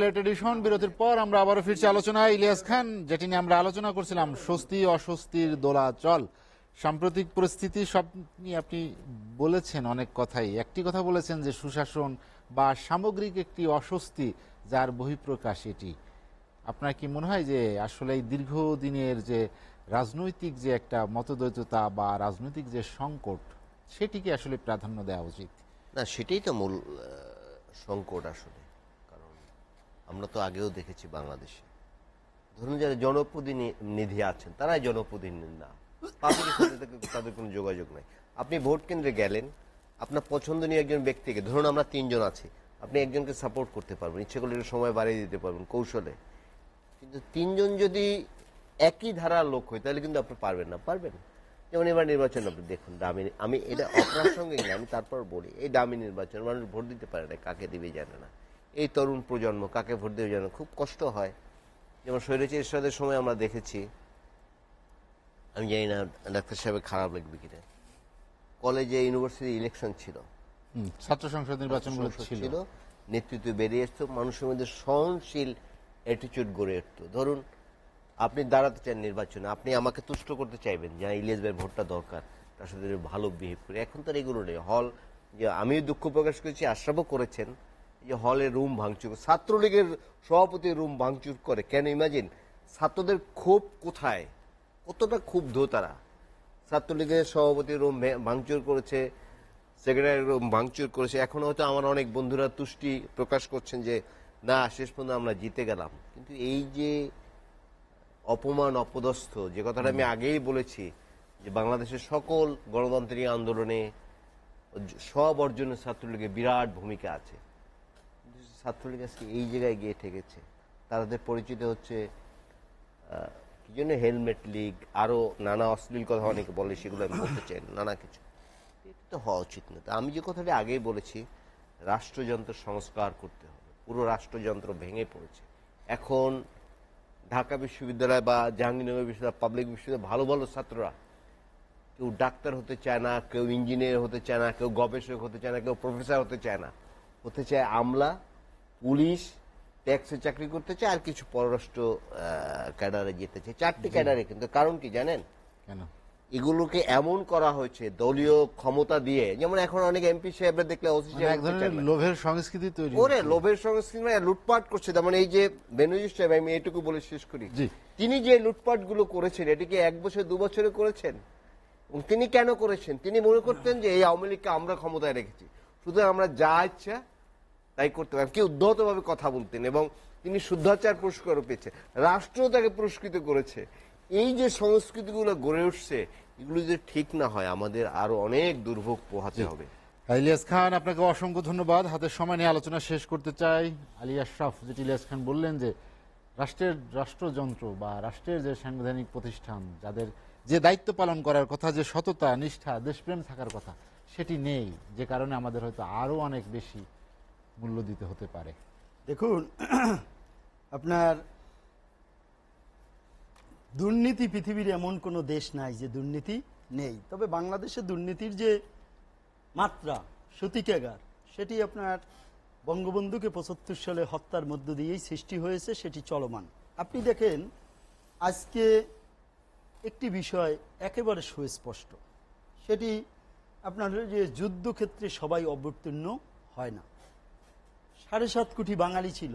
Late addition. বিরতির পর আমরা আবারও ফিরছি আলোচনায়। ইলিয়াস খান, যেটি নিয়ে আমরা আলোচনা করছিলাম, স্বস্তি অস্বস্তির দোলাচল, সাম্প্রতিক পরিস্থিতি, সব নিয়ে আপনি বলেছেন অনেক কথাই। একটি কথা বলেছেন যে সুশাসন বা সামগ্রিক একটি অস্বস্তি যার বহিঃপ্রকাশ এটি। আপনার কি মনে হয় যে আসলে এই দীর্ঘদিনের যে রাজনৈতিক যে একটা মতদ্বৈততা বা রাজনৈতিক যে সংকট, সেটিকে আসলে প্রাধান্য দেওয়া উচিত? না, সেটাই তো মূল সংকট আসলে। কারণ আমরা তো আগেও দেখেছি বাংলাদেশে, ধরুন যারা জনপ্রতিনিধি আছেন তারাই জনপ্রতিনিধি না, পাবলিকের সাথে তাদের কোনো যোগাযোগ নাই। আপনি ভোট কেন্দ্রে গেলেন, আপনার পছন্দনীয় একজন ব্যক্তিকে, ধরুন আমরা 3 জন আছি, আপনি একজনকে সাপোর্ট করতে পারবেন, ইচ্ছে করলে সময় বাড়িয়ে দিতে পারবেন কৌশলে। কিন্তু 3 জন যদি একই ধারার লোক হয় তাহলে কিন্তু আপনি পারবেন না। পারবেন? যেমন এবার নির্বাচন আপনি দেখুন, দামি, আমি এটা অপ্রাসঙ্গিক না, আমি তারপর বলি, এই দামি নির্বাচন মানুষ ভোট দিতে পারে না, কাকে দিবে জানে না। এই তরুণ প্রজন্ম কাকে ভোট দেবে জানে না, খুব কষ্ট হয়। যেমন স্বৈরাচারী এরশাদের সময় আমরা দেখেছি, আমি জানি না ডাক্তার সাহেব খারাপ লাগবে কিনা, কলেজে ইউনিভার্সিটি ইলেকশন ছিল, ছাত্র সংসদ নির্বাচন ছিল, নেতৃত্ব বেরিয়ে আসতো, মানুষের মধ্যে সহনশীল অ্যাটিটিউড গড়ে উঠতো। ধরুন আপনি দাঁড়াতে চান নির্বাচনে, আপনি আমাকে তুষ্ট করতে চাইবেন যে ইলিয়াস ভাইয়ের ভোটটা দরকার, তার সাথে ভালো বিহেভ করে। এখন তো এগুলো নেই। হল, যে আমিও দুঃখ প্রকাশ করেছি, আশরাফও করেছেন, যে হলের রুম ভাঙচুর, ছাত্রলীগের সভাপতি রুম ভাঙচুর করে কেন? ইমাজিন ছাত্রদের ক্ষোভ কোথায়, কতটা ক্ষুব্ধ তারা। ছাত্রলীগের সভাপতি রুম ভাঙচুর করেছে, সেক্রেটারি রুম ভাঙচুর করেছে। এখন হয়তো আমার অনেক বন্ধুরা তুষ্টি প্রকাশ করছেন যে না শেষ পর্যন্ত আমরা জিতে গেলাম, কিন্তু এই যে অপমান অপদস্থ যে কথাটা আমি আগেই বলেছি যে বাংলাদেশের সকল গণতান্ত্রিক আন্দোলনে সব অর্জনে ছাত্রলীগের বিরাট ভূমিকা আছে, কিন্তু ছাত্রলীগ আজকে এই জায়গায় গিয়ে ঠেকেছে। তাদের পরিচিত হচ্ছে কি জন্য হেলমেট লীগ, আরো নানা অশ্লীল কথা অনেকে বলে, সেগুলো আমি বলতে চাই না, নানা কিছু। এটা তো হওয়া উচিত না। আমি যে কথাটা আগেই বলেছি, রাষ্ট্রযন্ত্র সংস্কার করতে হবে, পুরো রাষ্ট্রযন্ত্র ভেঙে পড়েছে। এখন ঢাকা বিশ্ববিদ্যালয় বা জাহাঙ্গীরনগর বিশ্ববিদ্যালয়, পাবলিক বিশ্ববিদ্যালয় ভালো ভালো ছাত্ররা কেউ ডাক্তার হতে চায় না, কেউ ইঞ্জিনিয়ার হতে চায় না, কেউ গবেষক হতে চায় না, কেউ প্রফেসর হতে চায় না, হতে চায় আমলা, পুলিশ, ট্যাক্সে চাকরি করতে চায়, আর কিছু পররাষ্ট্র ক্যাডারে যেতে চায়। 4টি ক্যাডারে। কিন্তু কারণ কি জানেন? কেন? এগুলোকে এমন করা হয়েছে দলীয় ক্ষমতা দিয়ে, যেমন এখন অনেক এমপি সাহেবরা দেখলে ওসি মানে এক ধরনের লোভের সংস্কৃতি তৈরি ওরে হচ্ছে। লোভের সংস্কৃতি মানে লুটপাট করছে। তার মানে এই যে বেনজির সাহেব, আমি এইটুকু বলে শেষ করি, জি। তিনি যে লুটপাট গুলো করেছেন, এটা কি 1 বছর 2 বছরে করেছেন? এবং তিনি কেন করেছেন? তিনি মনে করতেন যে এই আওয়ামী লীগকে আমরা ক্ষমতায় রেখেছি, সুতরাং আমরা যা ইচ্ছা তাই করতে পারেন। কি উদ্ধত ভাবে কথা বলতেন, এবং তিনি শুদ্ধাচার পুরস্কারও পেয়েছেন, রাষ্ট্র তাকে পুরস্কৃত করেছে। এই যে সংস্কৃতিগুলো গড়ে উঠছে, এগুলো যদি ঠিক না হয়, আমাদের আরো অনেক দুর্ভোগ পোহাতে হবে। ইলিয়াস খান, আপনাকে অসংখ্য ধন্যবাদ। হাতের সময় নিয়ে আলোচনা শেষ করতে চাই। আলী আশরাফ, যেটি ইলিয়াস খান বললেন যে রাষ্ট্রযন্ত্র বা রাষ্ট্রের যে সাংবিধানিক প্রতিষ্ঠান, যাদের যে দায়িত্ব পালন করার কথা, যে সততা, নিষ্ঠা, দেশপ্রেম থাকার কথা, সেটি নেই, যে কারণে আমাদের হয়তো আরো অনেক বেশি মূল্য দিতে হতে পারে। দেখুন, আপনার দুর্নীতি, পৃথিবীর এমন কোনো দেশ নাই যে দুর্নীতি নেই। তবে বাংলাদেশে দুর্নীতির যে মাত্রা, সূতিকাগার, সেটি আপনার বঙ্গবন্ধুকে ৭৫ সালে হত্যার মধ্য দিয়েই সৃষ্টি হয়েছে, সেটি চলমান। আপনি দেখেন, আজকে একটি বিষয় একেবারে সুস্পষ্ট, সেটি আপনার যে যুদ্ধক্ষেত্রে সবাই অবতীর্ণ হয় না। ৭.৫ কোটি বাঙালি ছিল,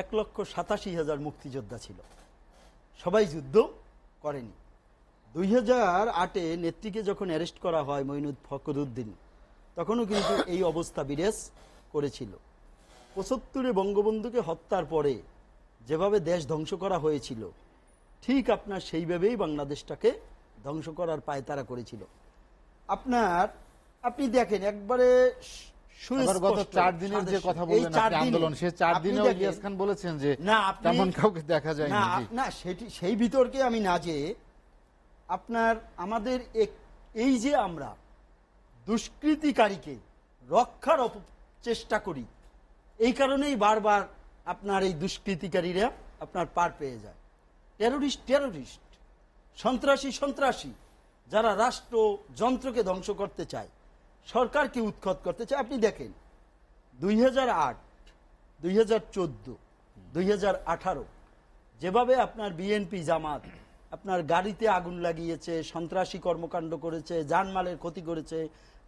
১,৮৭,০০০ মুক্তিযোদ্ধা ছিল, সবাই যুদ্ধ করেনি। ২০০৮-এ নেত্রীকে যখন অ্যারেস্ট করা হয় মঈনুদ্দিন ফখরুদ্দিন, তখনও কিন্তু এই অবস্থা বিরাজ করেছিল। ৭৫-এ বঙ্গবন্ধুকে হত্যার পরে যেভাবে দেশ ধ্বংস করা হয়েছিল, ঠিক আপনার সেইভাবেই বাংলাদেশটাকে ধ্বংস করার পায়তারা করেছিল। আপনি দেখেন একবারে গত 4 দিনের যে কথা বললেন আপনি আন্দোলন, সে 4 দিনেও ইলিয়াস খান বলেছেন যে তেমন কাউকে দেখা যায়নি। না, সেই বিতর্কে আমি না যে আপনার আমাদের এই যে আমরা দুষ্কৃতিকারীকে রক্ষার চেষ্টা করি, এই কারণেই বারবার আপনার এই দুষ্কৃতিকারীরা আপনার পার পেয়ে যায়। টেরোরিস্ট, সন্ত্রাসী, যারা রাষ্ট্র যন্ত্রকে ধ্বংস করতে চায়, সরকারকে উৎখাত করতে চায়। আপনি দেখেন 2008, 2014, 2018 যেভাবে আপনার বিএনপি জামাত আপনার গাড়িতে আগুন লাগিয়েছে, সন্ত্রাসী কর্মকাণ্ড করেছে, জানমালের ক্ষতি করেছে,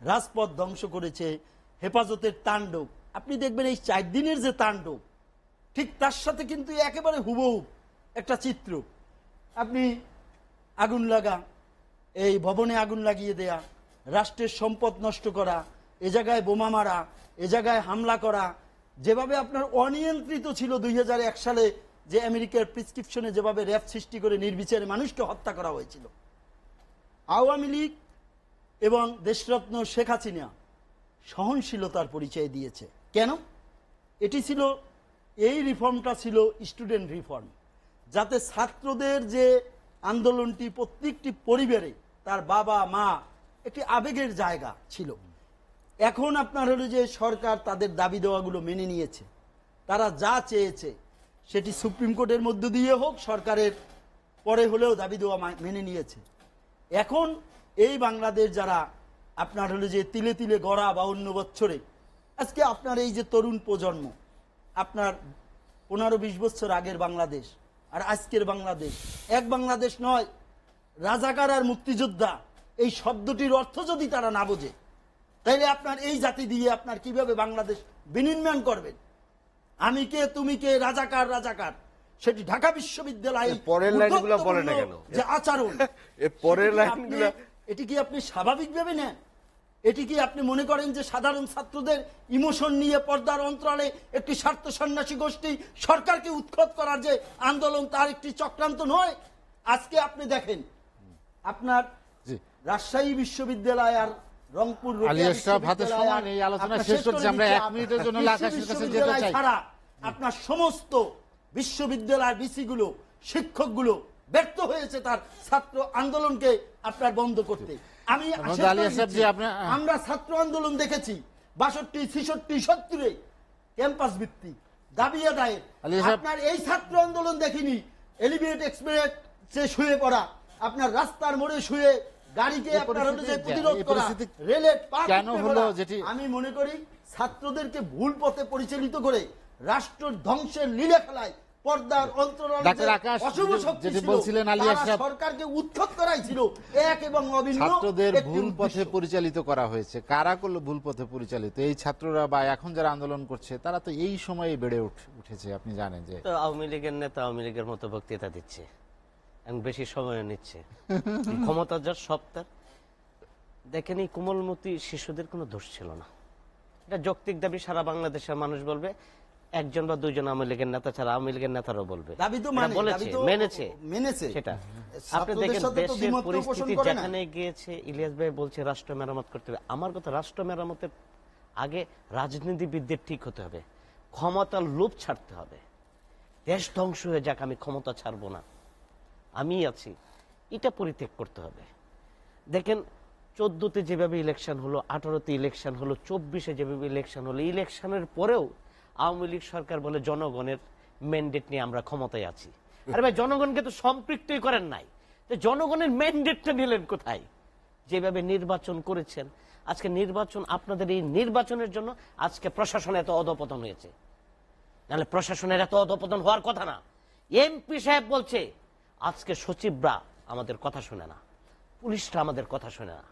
রাজপথ ধ্বংস করেছে, হেফাজতের তাণ্ডব, আপনি দেখবেন এই 4 দিনের যে তাণ্ডব, ঠিক তার সাথে কিন্তু একেবারে হুবহু একটা চিত্র। আপনি আগুন লাগা, এই ভবনে আগুন লাগিয়ে দেয়া, রাষ্ট্রের সম্পদ নষ্ট করা, এ জায়গায় বোমা মারা, এ জায়গায় হামলা করা, যেভাবে আপনার অনিয়ন্ত্রিত ছিল 2001 সালে যে আমেরিকার প্রেসক্রিপশনে যেভাবে র্যাব সৃষ্টি করে নির্বিচারে মানুষকে হত্যা করা হয়েছিল। আওয়ামী লীগ এবং দেশরত্ন শেখ হাসিনা সহনশীলতার পরিচয় দিয়েছে। কেন? এটি ছিল, এই রিফর্মটা ছিল স্টুডেন্ট রিফর্ম, যাতে ছাত্রদের যে আন্দোলনটি প্রত্যেকটি পরিবারে তার বাবা মা একটি আবেগের জায়গা ছিল। এখন আপনার হলো যে সরকার তাদের দাবি দেওয়াগুলো মেনে নিয়েছে, তারা যা চেয়েছে সেটি সুপ্রিম কোর্টের মধ্য দিয়ে হোক, সরকারের পরে হলেও দাবি দেওয়া মেনে নিয়েছে। এখন এই বাংলাদেশ যারা আপনার হলো যে তিলে তিলে গড়া 52 বছরে, আজকে আপনার এই যে তরুণ প্রজন্ম, আপনার 15-20 বছর আগের বাংলাদেশ আর আজকের বাংলাদেশ এক বাংলাদেশ নয়। রাজাকার আর মুক্তিযোদ্ধা এই শব্দটির অর্থ যদি তারা না বোঝে, তাইলে আপনার এই জাতি দিয়ে আপনার কিভাবে বাংলাদেশ বিনির্মাণ করবেন? আমি কে, তুমি কে, রাজাকার, সেটি ঢাকা বিশ্ববিদ্যালয়ে পরের লাইনগুলো বলে না কেন? যে আচরণ, পরের লাইনগুলো এটি কি আপনি স্বাভাবিকভাবে নেন? এটি কি আপনি মনে করেন যে সাধারণ ছাত্রদের ইমোশন নিয়ে পর্দার অন্তরালে একটি স্বার্থ সন্ন্যাসী গোষ্ঠী সরকারকে উৎখাত করার যে আন্দোলন, তার একটি চক্রান্ত নয়? আজকে আপনি দেখেন আপনার জি। রাজশাহী বিশ্ববিদ্যালয় আর রংপুর আলী আশরাফ, হাতে সময় নেই, আলোচনা শেষ করছি। আমরা 1 মিনিটের জন্য আকাশের কাছে যেতে চাই। ছাড়া আপনার সমস্ত বিশ্ববিদ্যালয়ের ভিসি গুলো, শিক্ষক গুলো ব্যর্থ হয়েছে তার ছাত্র আন্দোলনকে আপনার বন্ধ করতে। আমি শেষ করে আলী আশরাফ জি, দিচ্ছি। আপনি- আমরা ছাত্র আন্দোলন দেখেছি 62, 66, 70 ক্যাম্পাস ভিত্তিক দাবি আদায়ের। আলী আশরাফ- আপনার এই ছাত্র আন্দোলন দেখিনি এলিভেটেড এক্সপ্রেসে শুয়ে পড়া, আপনার রাস্তার মোড়ে শুয়ে গাড়িকে এই আপনার হলো যে পরিস্থিতি- প্রতিরোধ এই করা, পরিস্থিতি রেলের পার কেন উপরে হলো পড়া। যেটি- আমি মনে করি ছাত্রদেরকে ভুল পথে পরিচালিত করে রাষ্ট্র ধ্বংসের লীলা খেলায় পর্দার অন্তরালে ডাক্তার আকাশ অশুভ শক্তি যেটি ছিল, বলছিলেন আলী তারা আশরাফ, সরকারকে উৎখাত করাই ছিল এক এবং অভিন্ন ছাত্রদের একটি ভুল পথে উদ্দেশ্য। পরিচালিত করা হয়েছে। কারা করলো ভুল পথে পরিচালিত? এই ছাত্ররা বা এখন যারা আন্দোলন করছে তারা তো এই সময়ে বেড়ে উঠেছে। আপনি জানেন যে তো আওয়ামী লীগের নেতা আওয়ামী লীগের মতো বক্তৃতা দিচ্ছে এবং বেশি সময় নিচ্ছে, ক্ষমতা যার সব তার। দেখেন, এই কোমলমতি শিশুদের কোনো দোষ ছিল না। এটা যৌক্তিক দাবি, সারা বাংলাদেশের মানুষ বলবে। একজন বা দুইজন আওয়ামী লীগের নেতা ছাড়া আওয়ামী লীগের নেতারাও বলবে, দাবি তো এরা মানে, বলেছে, দাবি তো মেনেছে সেটা। আপনি ছাত্রদের দেখেন সাথে তো দেশের দ্বিমত পোষণ পরিস্থিতি করে না। যেখানে গিয়েছে, ইলিয়াস ভাই বলছে রাষ্ট্র মেরামত করতে হবে। আমার কথা, রাষ্ট্র মেরামতের আগে রাজনীতিবিদদের ঠিক হতে হবে, ক্ষমতার লোভ ছাড়তে হবে। দেশ ধ্বংস হয়ে যাক, আমি ক্ষমতা ছাড়বো না, আমি আছি, এটা পরিত্যাগ করতে হবে। দেখেন 14তে যেভাবে ইলেকশন হলো, 18তে ইলেকশন হলো, 24-এ যেভাবে ইলেকশন হলো, ইলেকশনের পরেও আওয়ামী লীগ সরকার বলে জনগণের ম্যান্ডেট নিয়ে আমরা ক্ষমতায় আছি। আরে ভাই, জনগণকে তো সম্পৃক্তই করেন নাই, তো জনগণের ম্যান্ডেটটা নিলেন কোথায়? যেভাবে নির্বাচন করেছেন, আজকে নির্বাচন, আপনাদের এই নির্বাচনের জন্য আজকে প্রশাসনে এত অধপতন হয়েছে। নাহলে প্রশাসনের এত অধপতন হওয়ার কথা না। এমপি সাহেব বলছে আজকে সচিবরা আমাদের কথা শুনে না, পুলিশরা আমাদের কথা শুনে না।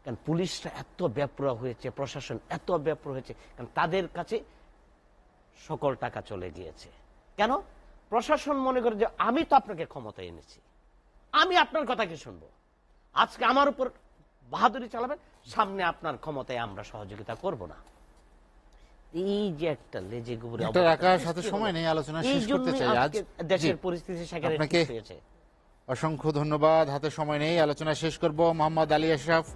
কারণ পুলিশরা এত ব্যাপরা হয়েছে, প্রশাসন এত ব্যাপরা হয়েছে, কারণ তাদের কাছে সকল টাকা চলে গিয়েছে। কেন? প্রশাসন মনে করে যে আমি তো আপনাকে ক্ষমতায় এনেছি, আমি আপনার কথাকে শুনবো, আজকে আমার উপর বাহাদুরি চালাবেন, সামনে আপনার ক্ষমতায় আমরা সহযোগিতা করব না। এই যে একটা লেজে গুবরে একটা একার সাথে সময় নেই, আলোচনা শেষ করতে চাই আজ। দেশের জি। পরিস্থিতি সেখানে আপনাকে ঠিক হয়েছে। অসংখ্য ধন্যবাদ। হাতে সময় নেই, আলোচনা শেষ করব। মোহাম্মদ আলী আশরাফ,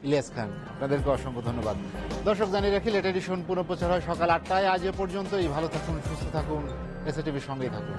ইলিয়াস খান, আপনাদেরকে অসংখ্য ধন্যবাদ। দর্শক জানিয়ে রাখি, লেট এডিশন পুনঃপ্রচার হয় সকাল 8টায়। আজ এ পর্যন্তই। ভালো থাকুন, সুস্থ থাকুন, এসএটিভির সঙ্গেই থাকুন।